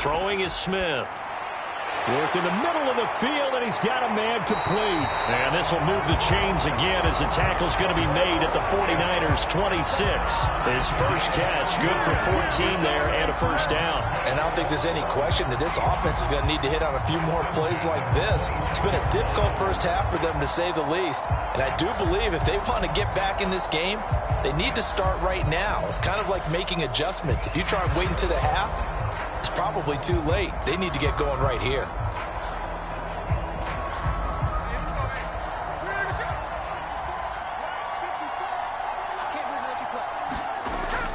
Throwing is Smith. Work in the middle of the field, and he's got a man complete. And this will move the chains again as the tackle's going to be made at the 49ers' 26. His first catch, good for 14 there and a first down. And I don't think there's any question that this offense is going to need to hit on a few more plays like this. It's been a difficult first half for them, to say the least. And I do believe if they want to get back in this game, they need to start right now. It's kind of like making adjustments. If you try and wait until the half, it's probably too late. They need to get going right here.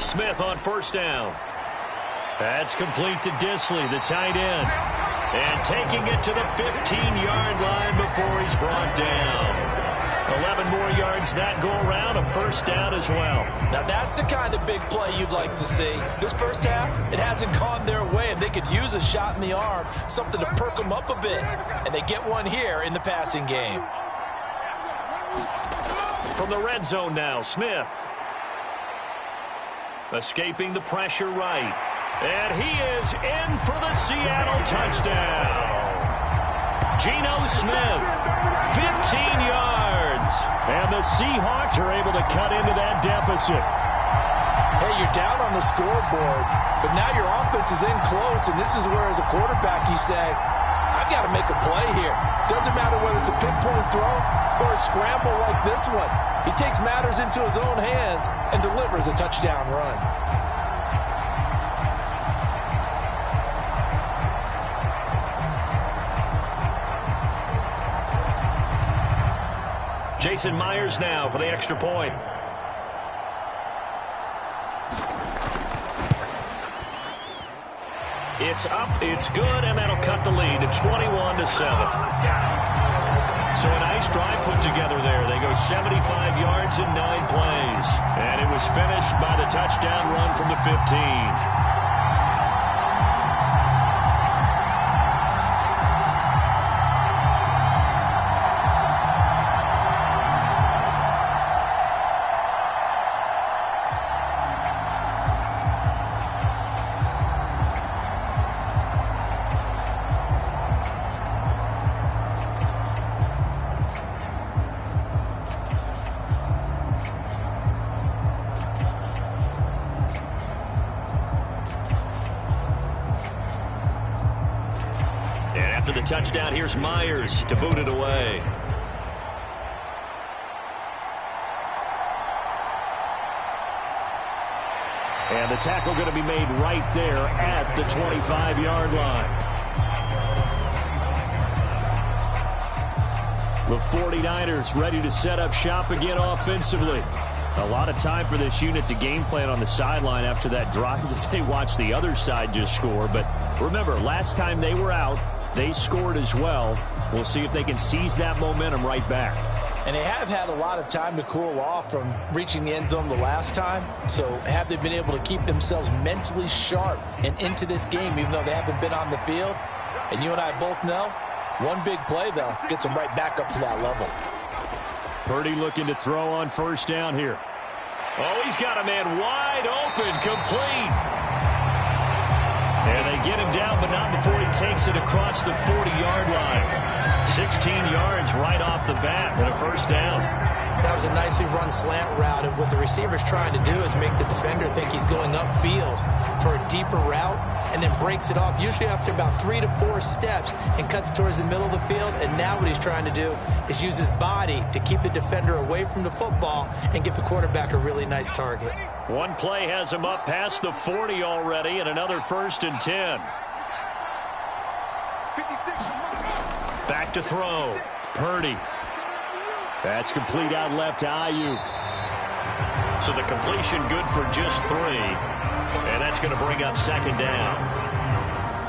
Smith on first down. That's complete to Disley, the tight end. And taking it to the 15-yard line before he's brought down. 11 more yards that go around, a first down as well. Now that's the kind of big play you'd like to see. This first half, it hasn't gone their way, and they could use a shot in the arm, something to perk them up a bit. And they get one here in the passing game. From the red zone now, Smith. Escaping the pressure right. And he is in for the Seattle touchdown. Geno Smith, 15 yards. And the Seahawks are able to cut into that deficit. Hey, you're down on the scoreboard, but now your offense is in close, and this is where, as a quarterback, you say, I've got to make a play here. Doesn't matter whether it's a pinpoint throw or a scramble like this one. He takes matters into his own hands and delivers a touchdown run. Jason Myers now for the extra point. It's up, it's good, and that'll cut the lead to 21-7. So a nice drive put together there. They go 75 yards in 9 plays. And it was finished by the touchdown run from the 15. After the touchdown, here's Myers to boot it away. And the tackle going to be made right there at the 25-yard line. The 49ers ready to set up shop again offensively. A lot of time for this unit to game plan on the sideline after that drive that they watched the other side just score. But remember, last time they were out, they scored as well. We'll see if they can seize that momentum right back. And they have had a lot of time to cool off from reaching the end zone the last time. So have they been able to keep themselves mentally sharp and into this game, even though they haven't been on the field? And you and I both know, one big play, though, gets them right back up to that level. Purdy looking to throw on first down here. Oh, he's got a man wide open, complete. And they get him down, but not before he takes it across the 40-yard line. 16 yards right off the bat and a first down. That was a nicely run slant route, and what the receiver's trying to do is make the defender think he's going upfield for a deeper route, and then breaks it off, usually after about 3 to 4 steps, and cuts towards the middle of the field. And now what he's trying to do is use his body to keep the defender away from the football and give the quarterback a really nice target. One play has him up past the 40 already, and another 1st and 10. Back to throw. Purdy. That's complete out left to Ayuk. So the completion good for just 3. And that's going to bring up 2nd down.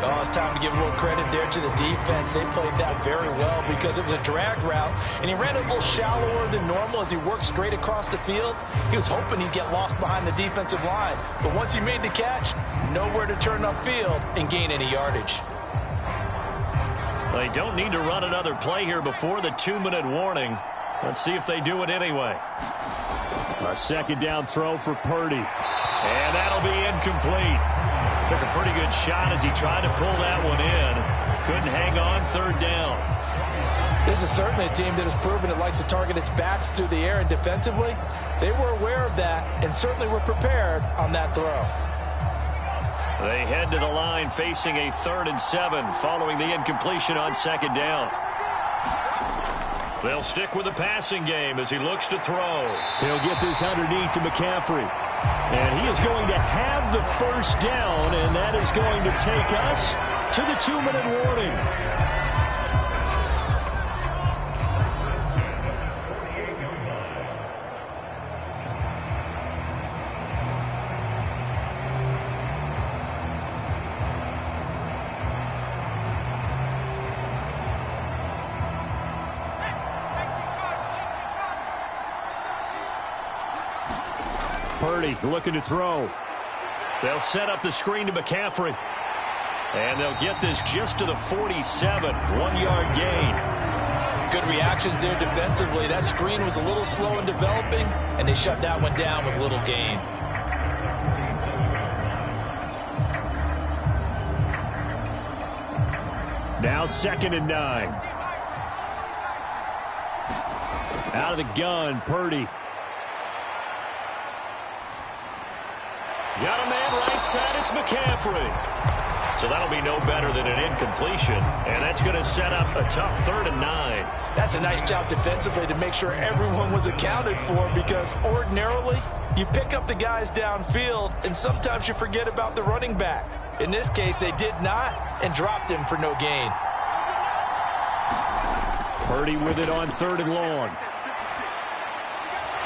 Oh, it's time to give a little credit there to the defense. They played that very well because it was a drag route, and he ran it a little shallower than normal as he worked straight across the field. He was hoping he'd get lost behind the defensive line, but once he made the catch, nowhere to turn upfield and gain any yardage. They don't need to run another play here before the 2-minute warning. Let's see if they do it anyway. A second down throw for Purdy. And that'll be incomplete. Took a pretty good shot as he tried to pull that one in. Couldn't hang on, third down. This is certainly a team that has proven it likes to target its backs through the air, and defensively, they were aware of that and certainly were prepared on that throw. They head to the line facing a 3rd and 7 following the incompletion on second down. They'll stick with the passing game as he looks to throw. He'll get this underneath to McCaffrey. And he is going to have the first down, and that is going to take us to the 2-minute warning. Purdy looking to throw. They'll set up the screen to McCaffrey. And they'll get this just to the 47. 1-yard gain. Good reactions there defensively. That screen was a little slow in developing, and they shut that one down with little gain. Now 2nd and 9. Out of the gun, Purdy. Got a man right side, it's McCaffrey. So that'll be no better than an incompletion, and that's going to set up a tough 3rd and 9. That's a nice job defensively to make sure everyone was accounted for, because ordinarily you pick up the guys downfield and sometimes you forget about the running back. In this case, they did not and dropped him for no gain. Purdy with it on 3rd and long.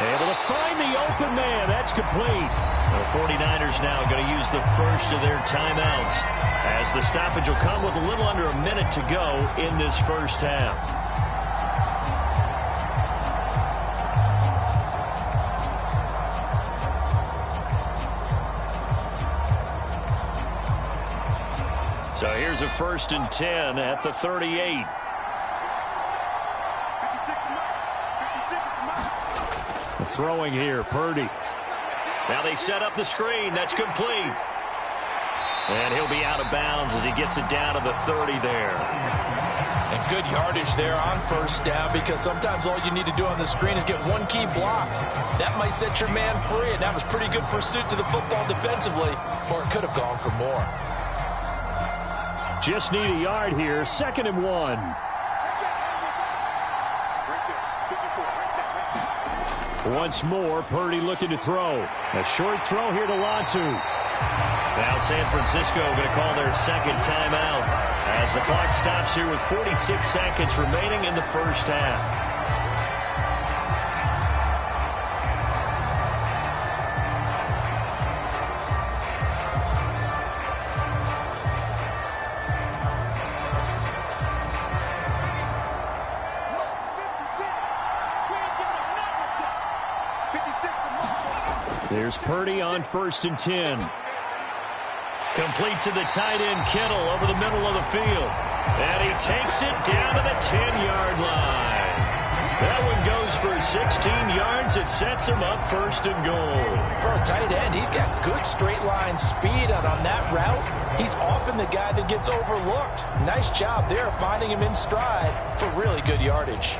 Able to find the open man. That's complete. The 49ers now going to use the first of their timeouts as the stoppage will come with a little under a minute to go in this first half. So here's a 1st and 10 at the 38. Throwing here, Purdy. Now they set up the screen. That's complete. And he'll be out of bounds as he gets it down to the 30 there. And good yardage there on 1st down, because sometimes all you need to do on the screen is get one key block. That might set your man free, and that was pretty good pursuit to the football defensively, or it could have gone for more. Just need a yard here. 2nd and 1. Once more, Purdy looking to throw. A short throw here to Latu. Now San Francisco going to call their 2nd timeout as the clock stops here with 46 seconds remaining in the first half. There's Purdy on 1st and 10. Complete to the tight end Kittle over the middle of the field. And he takes it down to the 10-yard line. That one goes for 16 yards. It sets him up 1st and goal. For a tight end, he's got good straight line speed, and on that route, he's often the guy that gets overlooked. Nice job there finding him in stride for really good yardage.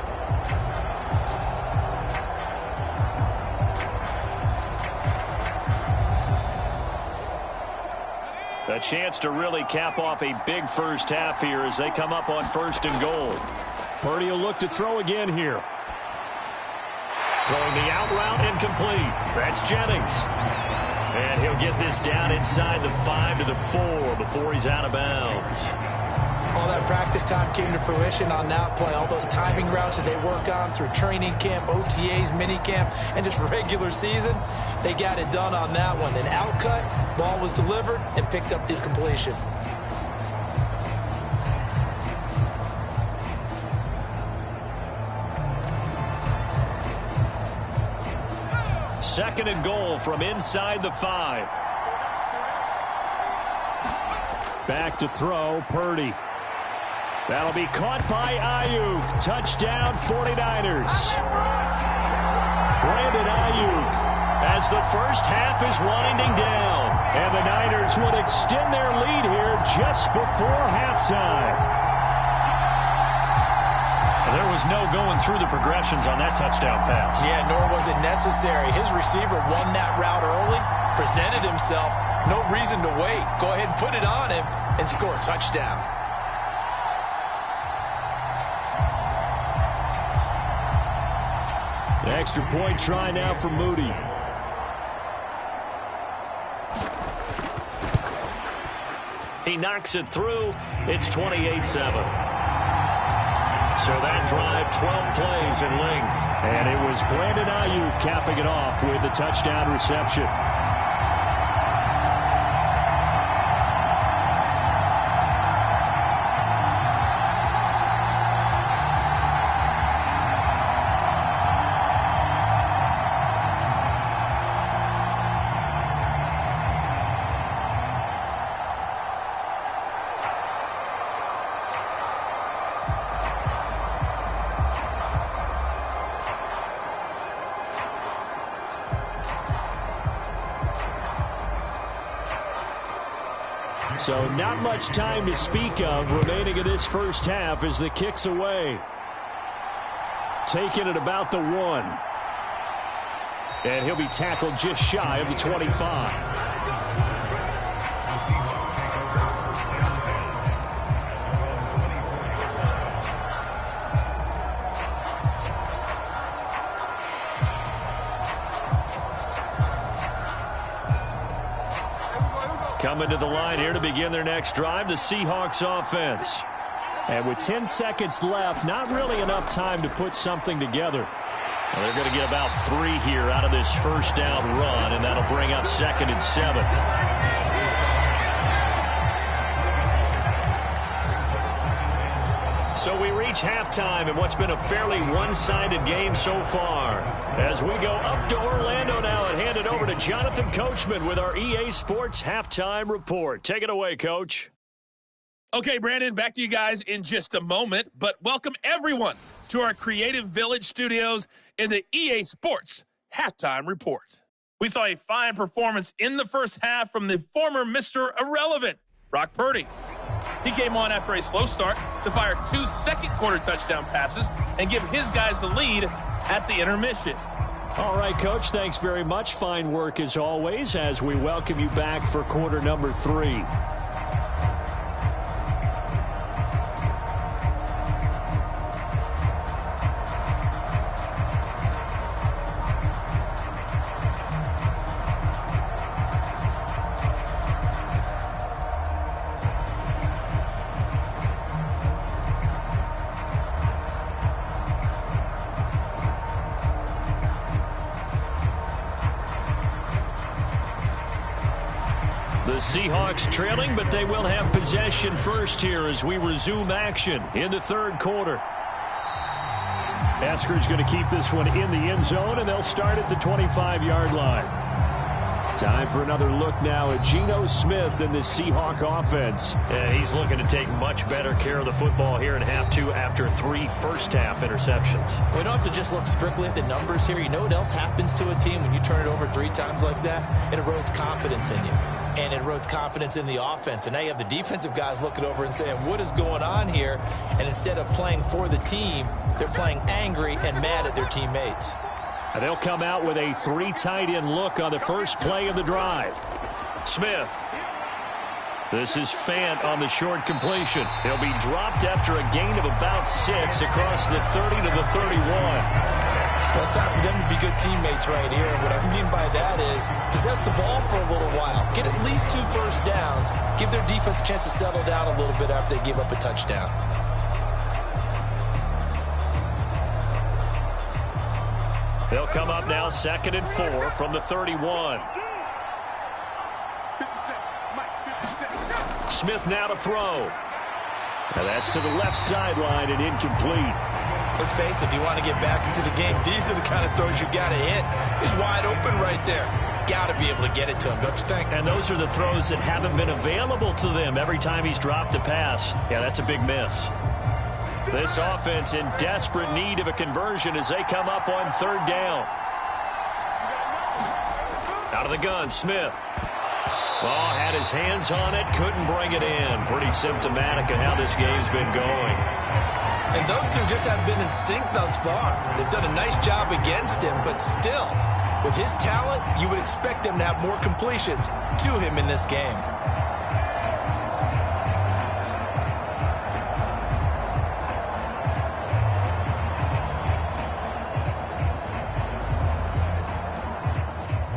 A chance to really cap off a big first half here as they come up on 1st and goal. Purdy will look to throw again here. Throwing the out route incomplete. That's Jennings. And he'll get this down inside the 5 to the 4 before he's out of bounds. All that practice time came to fruition on that play. All those timing routes that they work on through training camp, OTAs, minicamp, and just regular season, they got it done on that one. An outcut, ball was delivered, and picked up the completion. second and goal from inside the 5. Back to throw, Purdy. That'll be caught by Ayuk. Touchdown, 49ers. Brandon Ayuk, as the first half is winding down. And the Niners would extend their lead here just before halftime. There was no going through the progressions on that touchdown pass. Yeah, nor was it necessary. His receiver won that route early, presented himself. No reason to wait. Go ahead and put it on him and score a touchdown. The extra point try now for Moody. He knocks it through. It's 28-7. So that drive, 12 plays in length. And it was Brandon Ayuk capping it off with a touchdown reception. So not much time to speak of remaining in this first half as the kick's away. Taking it about the 1. And he'll be tackled just shy of the 25. Coming to the line here to begin their next drive, the Seahawks offense. And with 10 seconds left, not really enough time to put something together. Well, they're going to get about 3 here out of this first down run, and that'll bring up 2nd and 7. So we reach halftime in what's been a fairly one-sided game so far. As we go up to Orlando now and hand it over to Jonathan Coachman with our EA Sports Halftime Report. Take it away, Coach. Okay, Brandon, back to you guys in just a moment, but welcome everyone to our Creative Village studios in the EA Sports Halftime Report. We saw a fine performance in the first half from the former Mr. Irrelevant, Brock Purdy. He came on after a slow start to fire 2 second-quarter touchdown passes and give his guys the lead at the intermission. All right, Coach, thanks very much. Fine work as always as we welcome you back for quarter number 3. The Seahawks trailing, but they will have possession first here as we resume action in the third quarter. Esker's going to keep this one in the end zone, and they'll start at the 25-yard line. Time for another look now at Geno Smith and the Seahawk offense. Yeah, he's looking to take much better care of the football here in half 2 after 3 first-half interceptions. We don't have to just look strictly at the numbers here. You know what else happens to a team when you turn it over 3 times like that? It erodes confidence in you. And it erodes confidence in the offense. And now you have the defensive guys looking over and saying, what is going on here? And instead of playing for the team, they're playing angry and mad at their teammates. And they'll come out with a 3 tight end look on the first play of the drive. Smith. This is Fant on the short completion. He'll be dropped after a gain of about 6 across the 30 to the 31. Well, it's time for them to be good teammates right here. And what I mean by that is possess the ball for a little while. Get at least 2 first downs. Give their defense a chance to settle down a little bit after they give up a touchdown. They'll come up now 2nd and 4 from the 31. Smith now to throw. Now that's to the left sideline and incomplete. Let's face it, if you want to get back into the game, these are the kind of throws you got to hit. He's wide open right there. Got to be able to get it to him, don't you think? And those are the throws that haven't been available to them every time he's dropped a pass. Yeah, that's a big miss. This offense in desperate need of a conversion as they come up on third down. Out of the gun, Smith. Oh, had his hands on it, couldn't bring it in. Pretty symptomatic of how this game's been going. And those two just haven't been in sync thus far. They've done a nice job against him, but still, with his talent, you would expect them to have more completions to him in this game.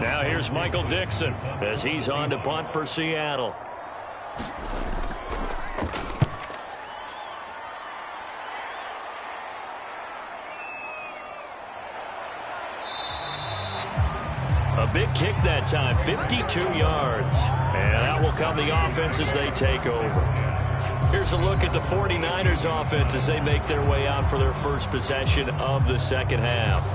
Now here's Michael Dixon as he's on to punt for Seattle. A big kick that time, 52 yards. And out will come the offense as they take over. Here's a look at the 49ers offense as they make their way out for their first possession of the second half.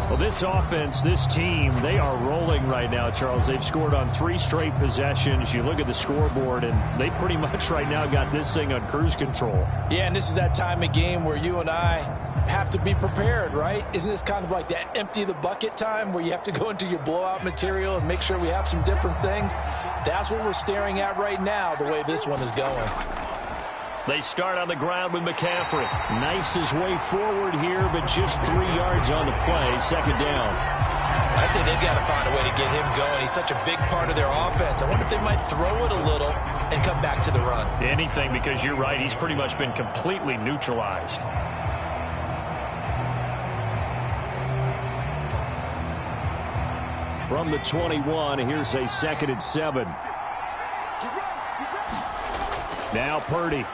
Well, this offense, this team, they are rolling right now, Charles. They've scored on 3 straight possessions. You look at the scoreboard, and they pretty much right now got this thing on cruise control. Yeah, and this is that time of game where you and I have to be prepared, right? Isn't this kind of like that empty the bucket time where you have to go into your blowout material and make sure we have some different things? That's what we're staring at right now, the way this one is going. They start on the ground with McCaffrey. Knifes his way forward here, but just 3 yards on the play. Second down. I'd say they've got to find a way to get him going. He's such a big part of their offense. I wonder if they might throw it a little and come back to the run. Anything, because you're right. He's pretty much been completely neutralized. From the 21, here's a 2nd and 7. Now Purdy.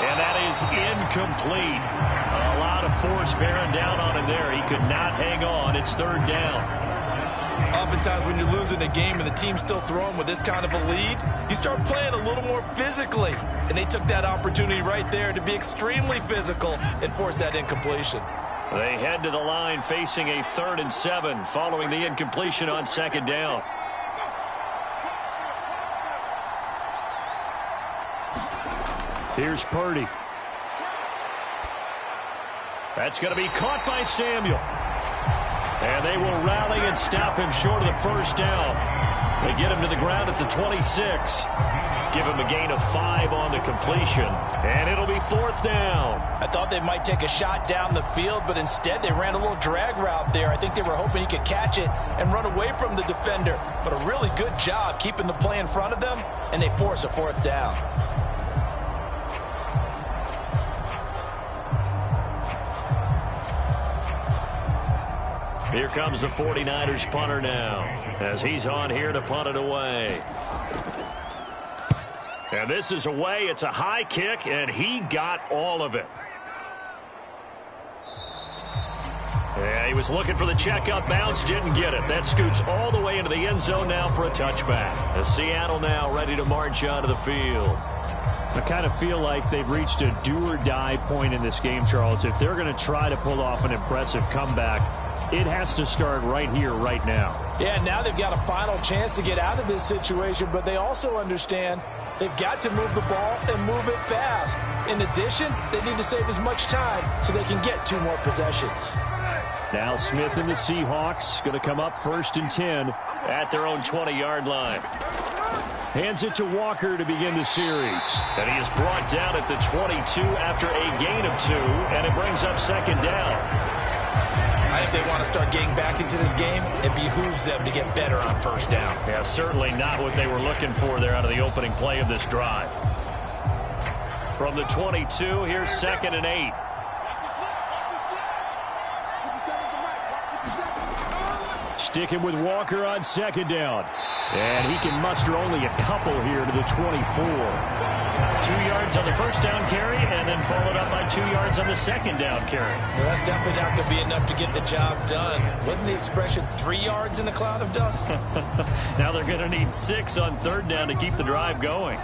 And that is incomplete. A lot of force bearing down on him there. He could not hang on. It's third down. Oftentimes when you're losing a game and the team's still throwing with this kind of a lead, you start playing a little more physically. And they took that opportunity right there to be extremely physical and force that incompletion. They head to the line facing a 3rd and 7 following the incompletion on second down. Here's Purdy. That's going to be caught by Samuel. And they will rally and stop him short of the first down. They get him to the ground at the 26. Give him a gain of 5 on the completion. And it'll be 4th down. I thought they might take a shot down the field, but instead they ran a little drag route there. I think they were hoping he could catch it and run away from the defender. But a really good job keeping the play in front of them, and they force a 4th down. Here comes the 49ers punter now as he's on here to punt it away. And this is away. It's a high kick, and he got all of it. Yeah, he was looking for the checkup bounce, didn't get it. That scoots all the way into the end zone now for a touchback. As Seattle now ready to march onto the field. I kind of feel like they've reached a do-or-die point in this game, Charles. If they're going to try to pull off an impressive comeback, it has to start right here, right now. Yeah, now they've got a final chance to get out of this situation, but they also understand they've got to move the ball and move it fast. In addition, they need to save as much time so they can get 2 more possessions. Now Smith and the Seahawks going to come up 1st and 10 at their own 20-yard line. Hands it to Walker to begin the series. And he is brought down at the 22 after a gain of 2, and it brings up second down. If they want to start getting back into this game, it behooves them to get better on first down. Yeah, certainly not what they were looking for there out of the opening play of this drive. From the 22, here's 2nd and 8. Sticking with Walker on second down. And he can muster only a couple here to the 24. 2 yards on the first down carry, and then followed up by 2 yards yards on the second down carry. Well, that's definitely not going to be enough to get the job done. Wasn't the expression 3 yards in a cloud of dust? Now they're going to need 6 on third down to keep the drive going.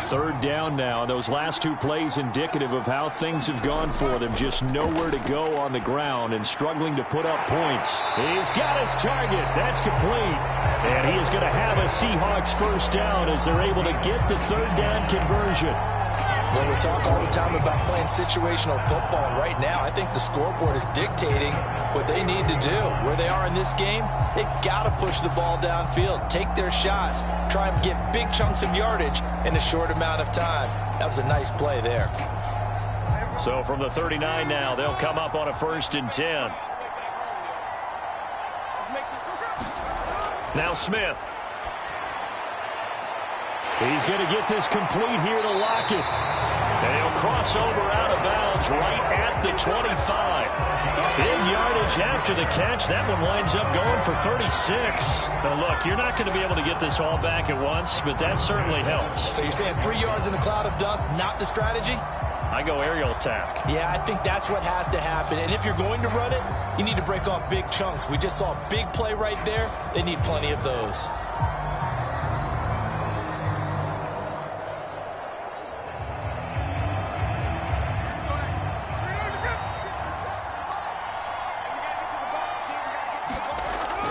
Third down now. Those last 2 plays indicative of how things have gone for them. Just nowhere to go on the ground and struggling to put up points. He's got his target. That's complete. And he is going to have a Seahawks first down as they're able to get the third down conversion. Well, we talk all the time about playing situational football, and right now I think the scoreboard is dictating what they need to do. Where they are in this game, they've got to push the ball downfield, take their shots, try and get big chunks of yardage in a short amount of time. That was a nice play there. So from the 39 now, they'll come up on a 1st and 10. Now Smith. He's going to get this complete here to Lockett. And he'll cross over out of bounds right at the 25. Big yardage after the catch. That one winds up going for 36. Now look, you're not going to be able to get this all back at once, but that certainly helps. So you're saying 3 yards in a cloud of dust, not the strategy? I go aerial attack. Yeah, I think that's what has to happen. And if you're going to run it, you need to break off big chunks. We just saw a big play right there. They need plenty of those.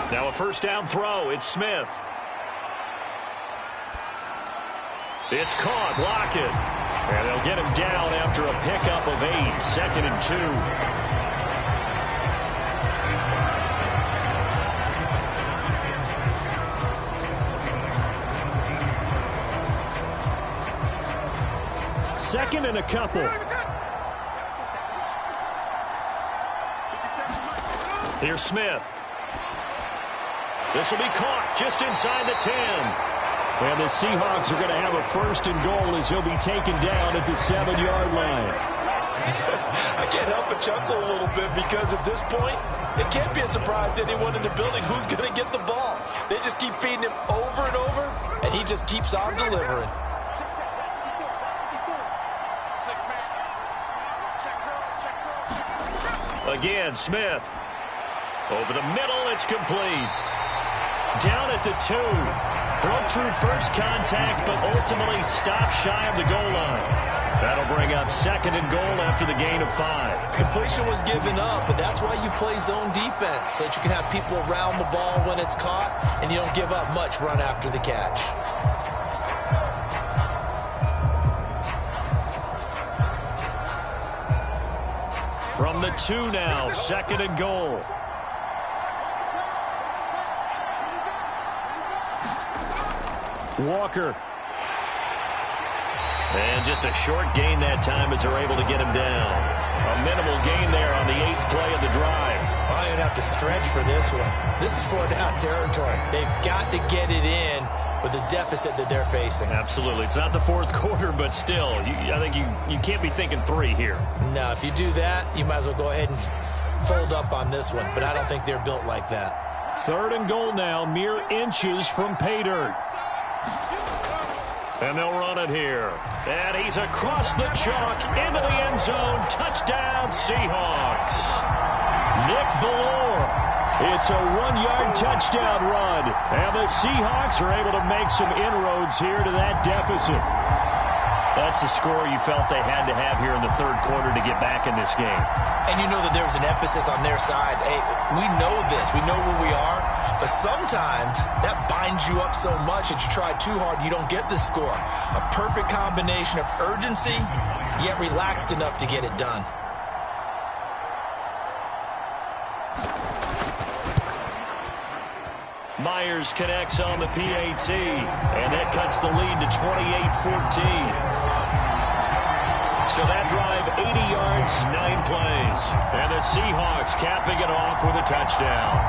Now a first down throw. It's Smith. It's caught. Lockett. And they'll get him down after a pickup of 8. 2nd and 2. Second and a couple. Here's Smith. This will be caught just inside the 10. And the Seahawks are going to have a 1st and goal as he'll be taken down at the 7-yard line. I can't help but chuckle a little bit because at this point, it can't be a surprise to anyone in the building who's going to get the ball. They just keep feeding him over and over, and he just keeps on delivering. Again, Smith. Over the middle, it's complete. Down at the 2. Broke through first contact, but ultimately stopped shy of the goal line. That'll bring up 2nd and goal after the gain of 5. Completion was given up, but that's why you play zone defense, so that you can have people around the ball when it's caught, and you don't give up much run after the catch. From the 2 now, 2nd and goal. Walker. And just a short gain that time as they're able to get him down. A minimal gain there on the 8th play of the drive. I'm going to have to stretch for this one. This is 4-down territory. They've got to get it in with the deficit that they're facing. Absolutely. It's not the 4th quarter, but still, I think you can't be thinking 3 here. No, if you do that, you might as well go ahead and fold up on this one, but I don't think they're built like that. 3rd and goal now, mere inches from pay dirt. And they'll run it here. And he's across the chalk into the end zone. Touchdown, Seahawks. Nick Ballore. It's a 1-yard touchdown run. And the Seahawks are able to make some inroads here to that deficit. That's a score you felt they had to have here in the 3rd quarter to get back in this game. And you know that there was an emphasis on their side. Hey, we know this. We know where we are. But sometimes that binds you up so much that you try too hard, you don't get the score. A perfect combination of urgency, yet relaxed enough to get it done. Myers connects on the PAT, and that cuts the lead to 28-14. So that drive, 80 yards, 9 plays. And the Seahawks capping it off with a touchdown.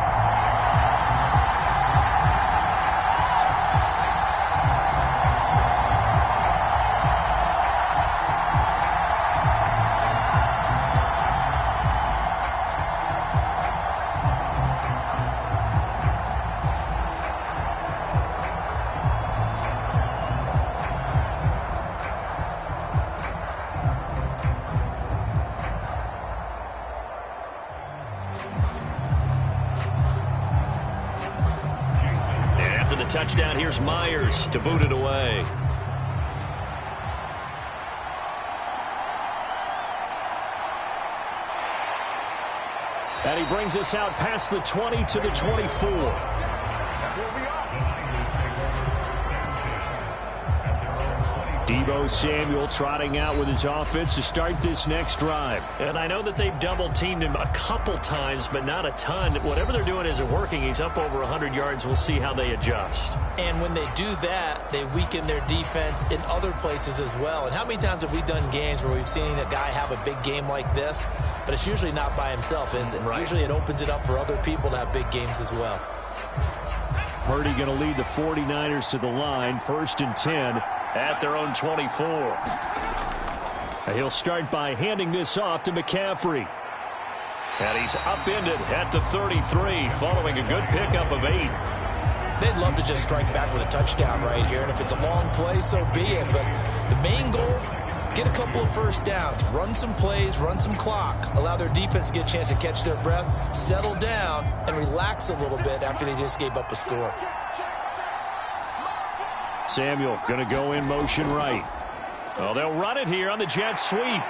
touchdown. Here's Myers to boot it away. And he brings us out past the 20 to the 24. Deebo Samuel trotting out with his offense to start this next drive. And I know that they've double-teamed him a couple times, but not a ton. Whatever they're doing isn't working. He's up over 100 yards. We'll see how they adjust. And when they do that, they weaken their defense in other places as well. And how many times have we done games where we've seen a guy have a big game like this, but it's usually not by himself, is it? Right. Usually it opens it up for other people to have big games as well. Purdy going to lead the 49ers to the line, 1st and 10 at their own 24. He'll start by handing this off to McCaffrey. And he's upended at the 33 following a good pickup of 8. They'd love to just strike back with a touchdown right here, and if it's a long play, so be it. But the main goal, get a couple of first downs, run some plays, run some clock, allow their defense to get a chance to catch their breath, settle down, and relax a little bit after they just gave up a score. Samuel going to go in motion right. Well, they'll run it here on the jet sweep.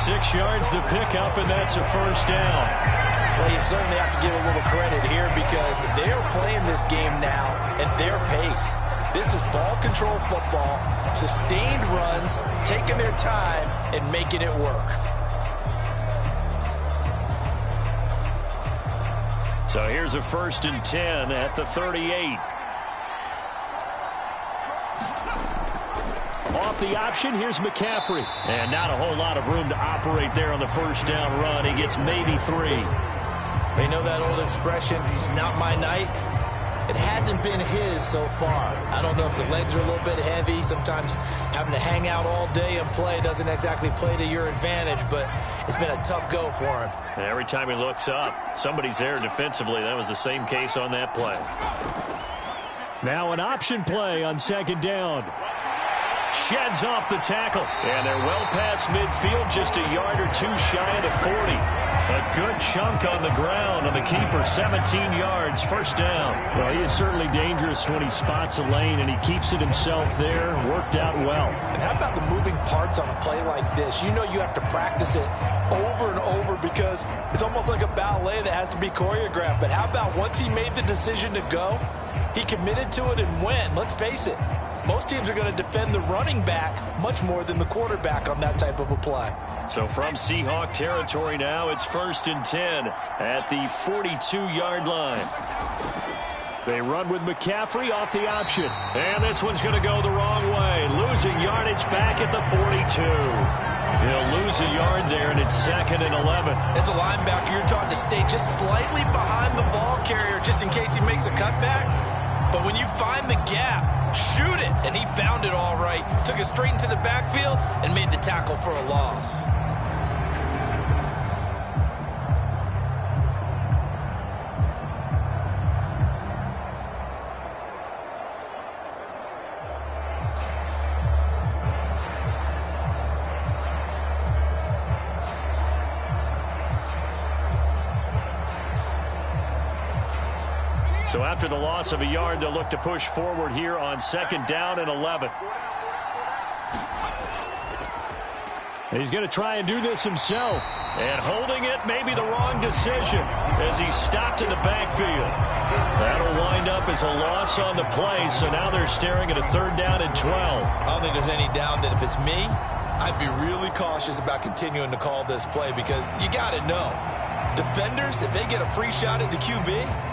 6 yards the pickup, and that's a first down. Well, you certainly have to give a little credit here because they're playing this game now at their pace. This is ball control football, sustained runs, taking their time, and making it work. So here's a 1st and 10 at the 38. Off the option, here's McCaffrey. And not a whole lot of room to operate there on the first down run. He gets maybe 3. You know that old expression, it's not my night? It hasn't been his so far. I don't know if the legs are a little bit heavy. Sometimes having to hang out all day and play doesn't exactly play to your advantage, but it's been a tough go for him. And every time he looks up, somebody's there defensively. That was the same case on that play. Now an option play on 2nd down. Sheds off the tackle. And they're well past midfield, just a yard or 2 shy of the 40. A good chunk on the ground on the keeper, 17 yards, first down. Well, he is certainly dangerous when he spots a lane, and he keeps it himself there. Worked out well. And how about the moving parts on a play like this? You know you have to practice it over and over because it's almost like a ballet that has to be choreographed. But how about once he made the decision to go, he committed to it and went. Let's face it, most teams are going to defend the running back much more than the quarterback on that type of a play. So from Seahawk territory now, it's 1st and 10 at the 42-yard line. They run with McCaffrey off the option. And this one's going to go the wrong way. Losing yardage back at the 42. He'll lose a yard there, and it's 2nd and 11. As a linebacker, you're taught to stay just slightly behind the ball carrier just in case he makes a cutback. But when you find the gap, shoot it. And he found it all right. Took it straight into the backfield and made the tackle for a loss. So after the loss of a yard, they'll look to push forward here on 2nd down and 11. He's going to try and do this himself. And holding it may be the wrong decision as he's stopped in the backfield. That'll wind up as a loss on the play, so now they're staring at a 3rd down and 12. I don't think there's any doubt that if it's me, I'd be really cautious about continuing to call this play because you got to know, defenders, if they get a free shot at the QB,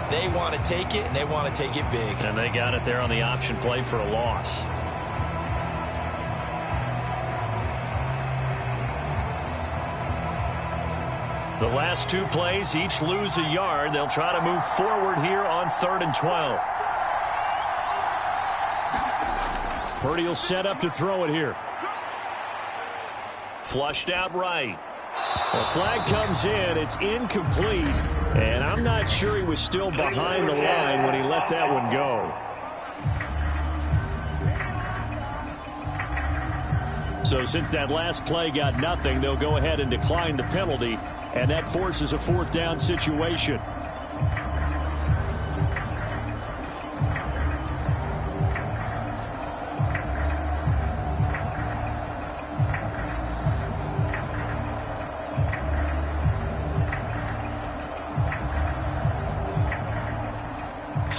they want to take it, and they want to take it big. And they got it there on the option play for a loss. The last 2 plays, each lose a yard. They'll try to move forward here on 3rd and 12. Purdy will set up to throw it here. Flushed out right. The flag comes in. It's incomplete. And I'm not sure he was still behind the line when he let that one go. So since that last play got nothing, they'll go ahead and decline the penalty, and that forces a 4th down situation.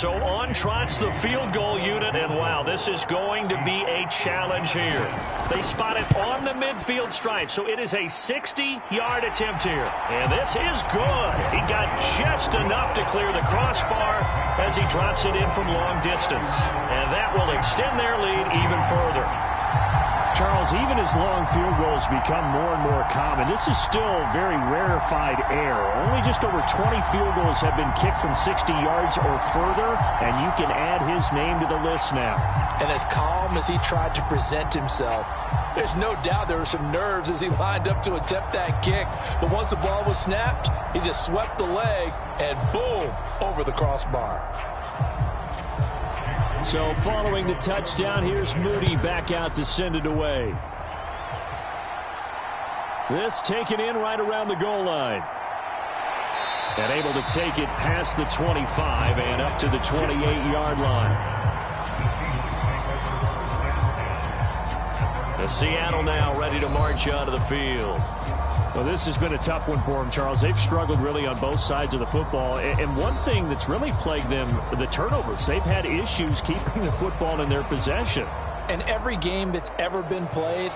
So on trots the field goal unit, and wow, this is going to be a challenge here. They spot it on the midfield stripe, so it is a 60-yard attempt here. And this is good. He got just enough to clear the crossbar as he drops it in from long distance. And that will extend their lead even further. Charles, even as long field goals become more and more common, this is still very rarefied air. Only just over 20 field goals have been kicked from 60 yards or further, and you can add his name to the list now. And as calm as he tried to present himself, there's no doubt there were some nerves as he lined up to attempt that kick. But once the ball was snapped, he just swept the leg, and boom, over the crossbar. So following the touchdown, here's Moody back out to send it away. This taken in right around the goal line. And able to take it past the 25 and up to the 28-yard line. The Seattle now ready to march onto the field. Well, this has been a tough one for them, Charles. They've struggled really on both sides of the football. And one thing that's really plagued them, the turnovers. They've had issues keeping the football in their possession. And every game that's ever been played,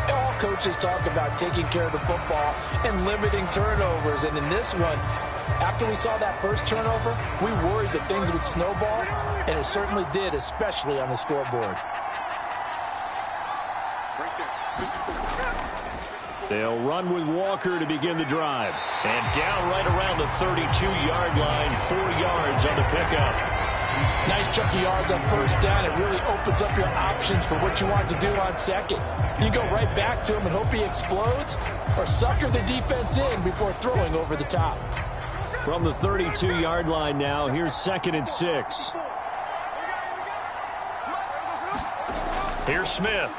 all coaches talk about taking care of the football and limiting turnovers. And in this one, after we saw that first turnover, we worried that things would snowball, and it certainly did, especially on the scoreboard. They'll run with Walker to begin the drive. And down right around the 32-yard line, 4 yards on the pickup. Nice chunk of yards on first down. It really opens up your options for what you want to do on second. You go right back to him and hope he explodes, or sucker the defense in before throwing over the top. From the 32-yard line now, here's 2nd and 6. Here's Smith.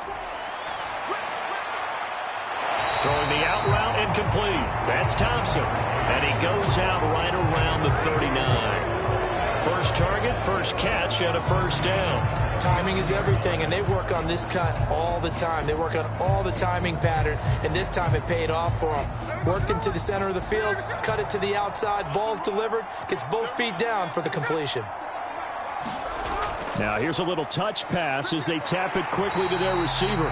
Throwing the out route incomplete. That's Thompson. And he goes out right around the 39. First target, first catch, and a first down. Timing is everything, and they work on this cut all the time. They work on all the timing patterns, and this time it paid off for them. Worked him to the center of the field, cut it to the outside, ball's delivered, gets both feet down for the completion. Now here's a little touch pass as they tap it quickly to their receiver.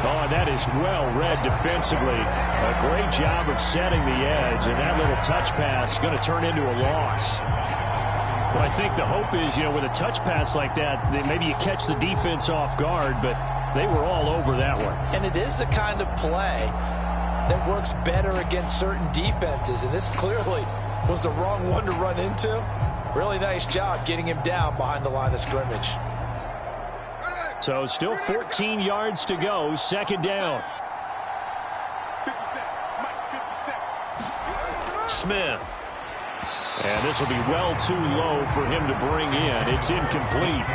Oh, and that is well read defensively. A great job of setting the edge, and that little touch pass is going to turn into a loss. Well, I think the hope is, with a touch pass like that, maybe you catch the defense off guard, but they were all over that one. And it is the kind of play that works better against certain defenses, and this clearly was the wrong one to run into. Really nice job getting him down behind the line of scrimmage. So still 14 yards to go, 2nd down. Smith. And this will be well too low for him to bring in. It's incomplete.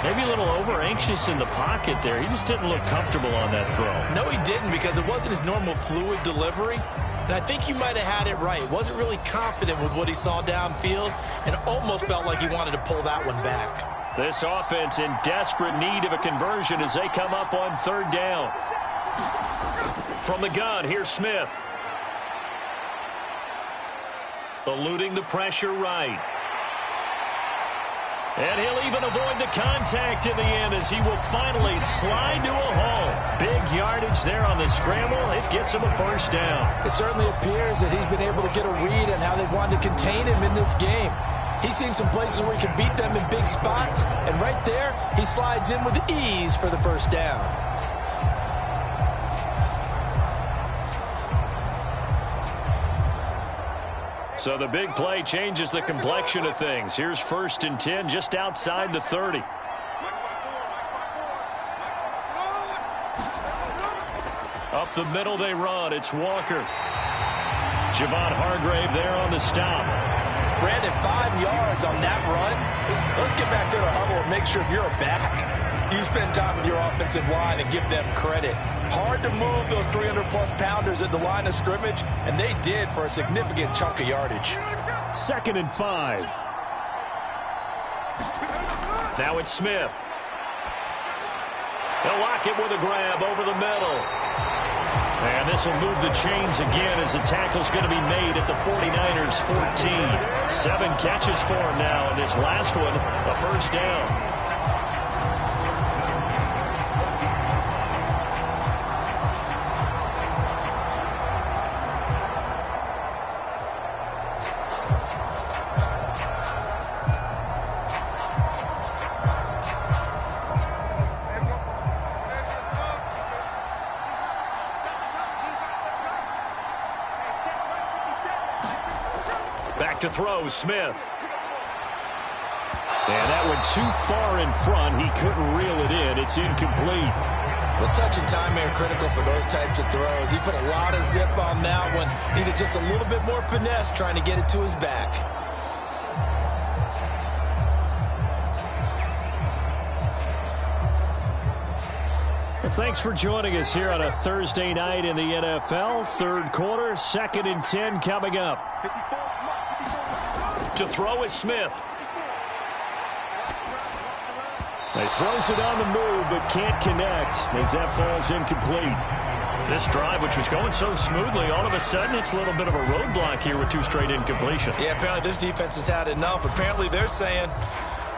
Maybe a little over-anxious in the pocket there. He just didn't look comfortable on that throw. No, he didn't, because it wasn't his normal fluid delivery. And I think you might have had it right. Wasn't really confident with what he saw downfield and almost felt like he wanted to pull that one back. This offense in desperate need of a conversion as they come up on 3rd down. From the gun, here's Smith. Eluding the pressure right. And he'll even avoid the contact in the end as he will finally slide to a hole. Big yardage there on the scramble. It gets him a first down. It certainly appears that he's been able to get a read on how they've wanted to contain him in this game. He's seen some places where he can beat them in big spots, and right there, he slides in with ease for the first down. So the big play changes the complexion of things. Here's 1st and 10 just outside the 30. Up the middle they run. It's Walker. Javon Hargrave there on the stop. Brandon, 5 yards on that run. Let's get back to the huddle and make sure you're back. You spend time with your offensive line and give them credit. Hard to move those 300-plus pounders at the line of scrimmage, and they did for a significant chunk of yardage. 2nd and 5. Now it's Smith. They'll lock it with a grab over the middle. And this will move the chains again as the tackle's going to be made at the 49ers 14. 7 catches for him now, and this last one, a first down. To throw, Smith. And that went too far in front. He couldn't reel it in. It's incomplete. Well, touch and time are critical for those types of throws. He put a lot of zip on that one. Needed just a little bit more finesse trying to get it to his back. Well, thanks for joining us here on a Thursday night in the NFL. Third quarter, 2nd and 10 coming up. To throw is Smith. He throws it on the move, but can't connect as that falls incomplete. This drive, which was going so smoothly, all of a sudden it's a little bit of a roadblock here with 2 straight incompletions. Yeah, apparently this defense has had enough. Apparently they're saying,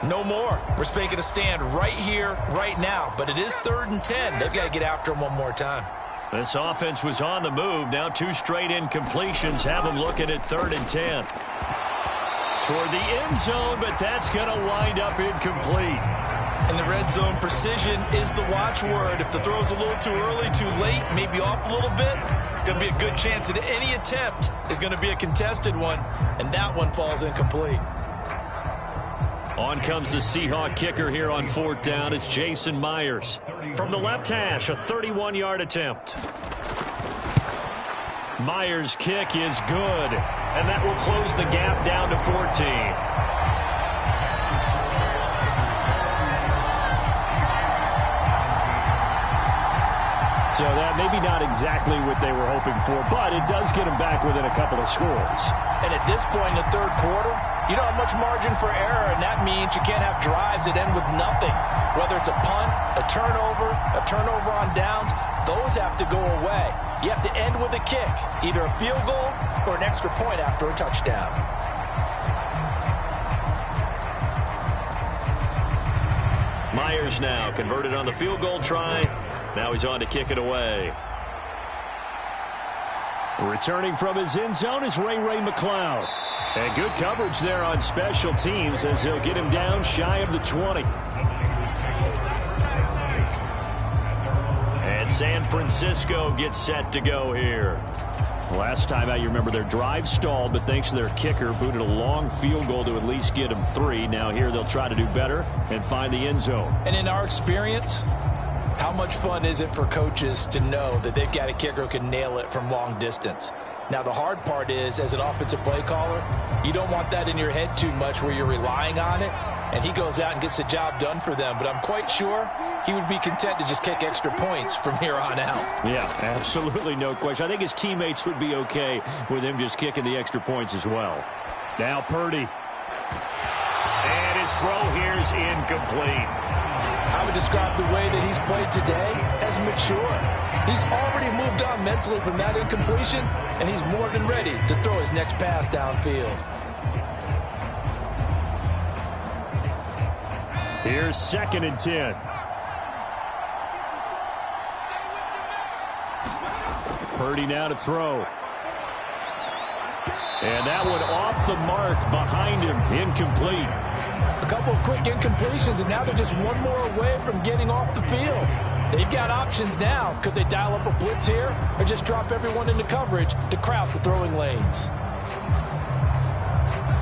no more. We're making a stand right here, right now. But it is 3rd and 10. They've got to get after him one more time. This offense was on the move. Now 2 straight incompletions have them looking at 3rd and 10. Toward the end zone, but that's going to wind up incomplete. And the red zone precision is the watchword. If the throw's a little too early, too late, maybe off a little bit, going to be a good chance that any attempt is going to be a contested one, and that one falls incomplete. On comes the Seahawk kicker here on 4th down. It's Jason Myers. From the left hash, a 31-yard attempt. Myers' kick is good, and that will close the gap down to 14. So that maybe not exactly what they were hoping for, but it does get them back within a couple of scores. And at this point in the 3rd quarter, you don't have much margin for error, and that means you can't have drives that end with nothing. Whether it's a punt, a turnover on downs, those have to go away. You have to end with a kick, either a field goal or an extra point after a touchdown. Myers now converted on the field goal try. Now he's on to kick it away. Returning from his end zone is Ray McLeod. And good coverage there on special teams as he'll get him down shy of the 20. And San Francisco gets set to go here. Last time out, you remember their drive stalled, but thanks to their kicker, booted a long field goal to at least get them 3. Now here they'll try to do better and find the end zone. And in our experience, how much fun is it for coaches to know that they've got a kicker who can nail it from long distance? Now, the hard part is, as an offensive play caller, you don't want that in your head too much where you're relying on it, and he goes out and gets the job done for them. But I'm quite sure he would be content to just kick extra points from here on out. Yeah, absolutely no question. I think his teammates would be okay with him just kicking the extra points as well. Now Purdy. And his throw here is incomplete. I would describe the way that he's played today as mature. He's already moved on mentally from that incompletion, and he's more than ready to throw his next pass downfield. Here's 2nd and 10. Purdy now to throw. And that one off the mark behind him, incomplete. A couple of quick incompletions, and now they're just one more away from getting off the field. They've got options now. Could they dial up a blitz here or just drop everyone into coverage to crowd the throwing lanes?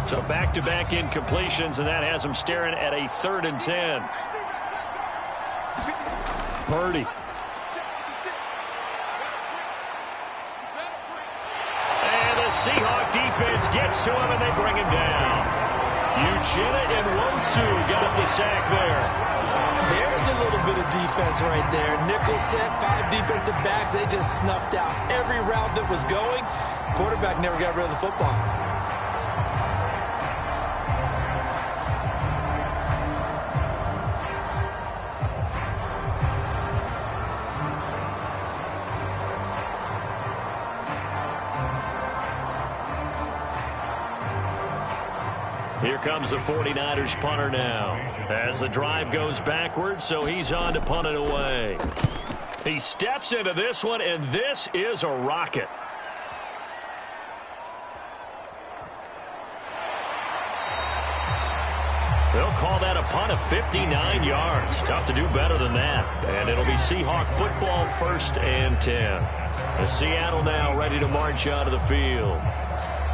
So back-to-back incompletions, and that has them staring at a 3rd and 10. Purdy. And the Seahawk defense gets to him, and they bring him down. Uchenna and Wosu got the sack there. There's a little bit of defense right there. Nickel set, 5 defensive backs. They just snuffed out every route that was going. Quarterback never got rid of the football. Here comes the 49ers punter now. As the drive goes backwards, so he's on to punt it away. He steps into this one, and this is a rocket. They'll call that a punt of 59 yards. Tough to do better than that. And it'll be Seahawk football, 1st and 10. As Seattle now ready to march out of the field.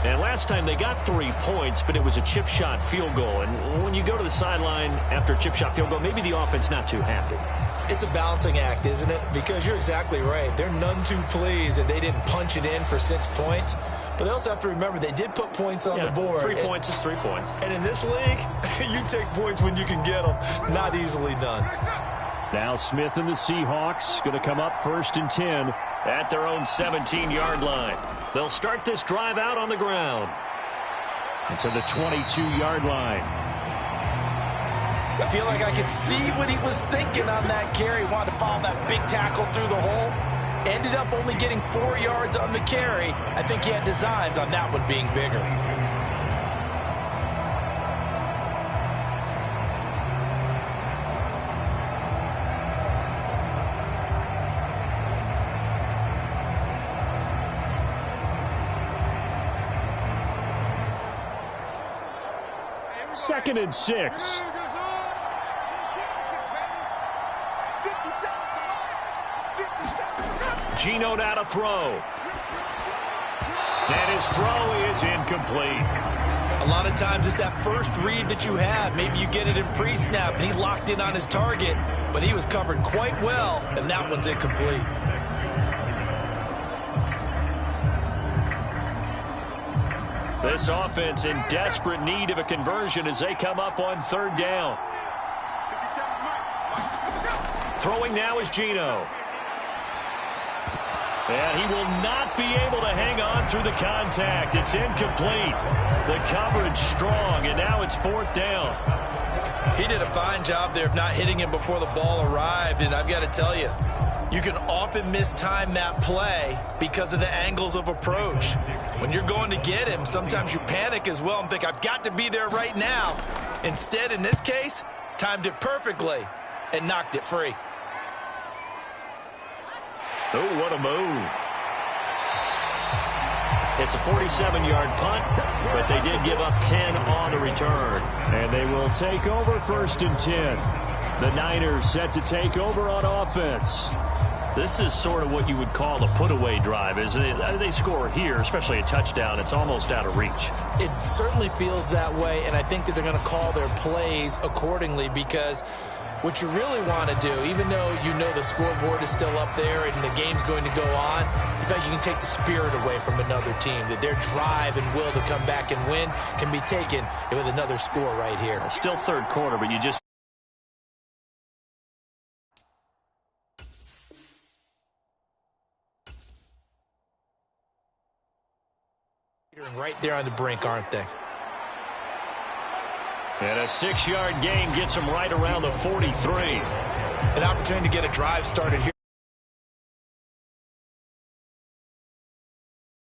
And last time they got 3 points, but it was a chip shot field goal. And when you go to the sideline after a chip shot field goal, maybe the offense not too happy. It's a balancing act, isn't it? Because you're exactly right. They're none too pleased that they didn't punch it in for 6 points. But they also have to remember they did put points on the board. 3 points is 3 points. And in this league, you take points when you can get them. Not easily done. Now Smith and the Seahawks going to come up 1st and 10 at their own 17-yard line. They'll start this drive out on the ground. To the 22-yard line. I feel like I could see what he was thinking on that carry. Wanted to follow that big tackle through the hole. Ended up only getting 4 yards on the carry. I think he had designs on that one being bigger. Second and 6. Geno now to throw. And his throw is incomplete. A lot of times it's that first read that you have. Maybe you get it in pre-snap, and he locked in on his target, but he was covered quite well, and that one's incomplete. This offense in desperate need of a conversion as they come up on 3rd down. Throwing now is Geno. And he will not be able to hang on through the contact. It's incomplete. The coverage strong, and now it's 4th down. He did a fine job there of not hitting him before the ball arrived, and I've got to tell you, you can often mistime that play because of the angles of approach. When you're going to get him, sometimes you panic as well and think, I've got to be there right now. Instead, in this case, timed it perfectly and knocked it free. Oh, what a move. It's a 47-yard punt, but they did give up 10 on the return. And they will take over 1st and 10. The Niners set to take over on offense. This is sort of what you would call a put-away drive, isn't it? They score here, especially a touchdown. It's almost out of reach. It certainly feels that way, and I think that they're going to call their plays accordingly because what you really want to do, even though you know the scoreboard is still up there and the game's going to go on, in fact, you can take the spirit away from another team, that their drive and will to come back and win can be taken with another score right here. Still 3rd quarter, but you just... Right there on the brink, aren't they? And a 6-yard gain gets them right around the 43. An opportunity to get a drive started here.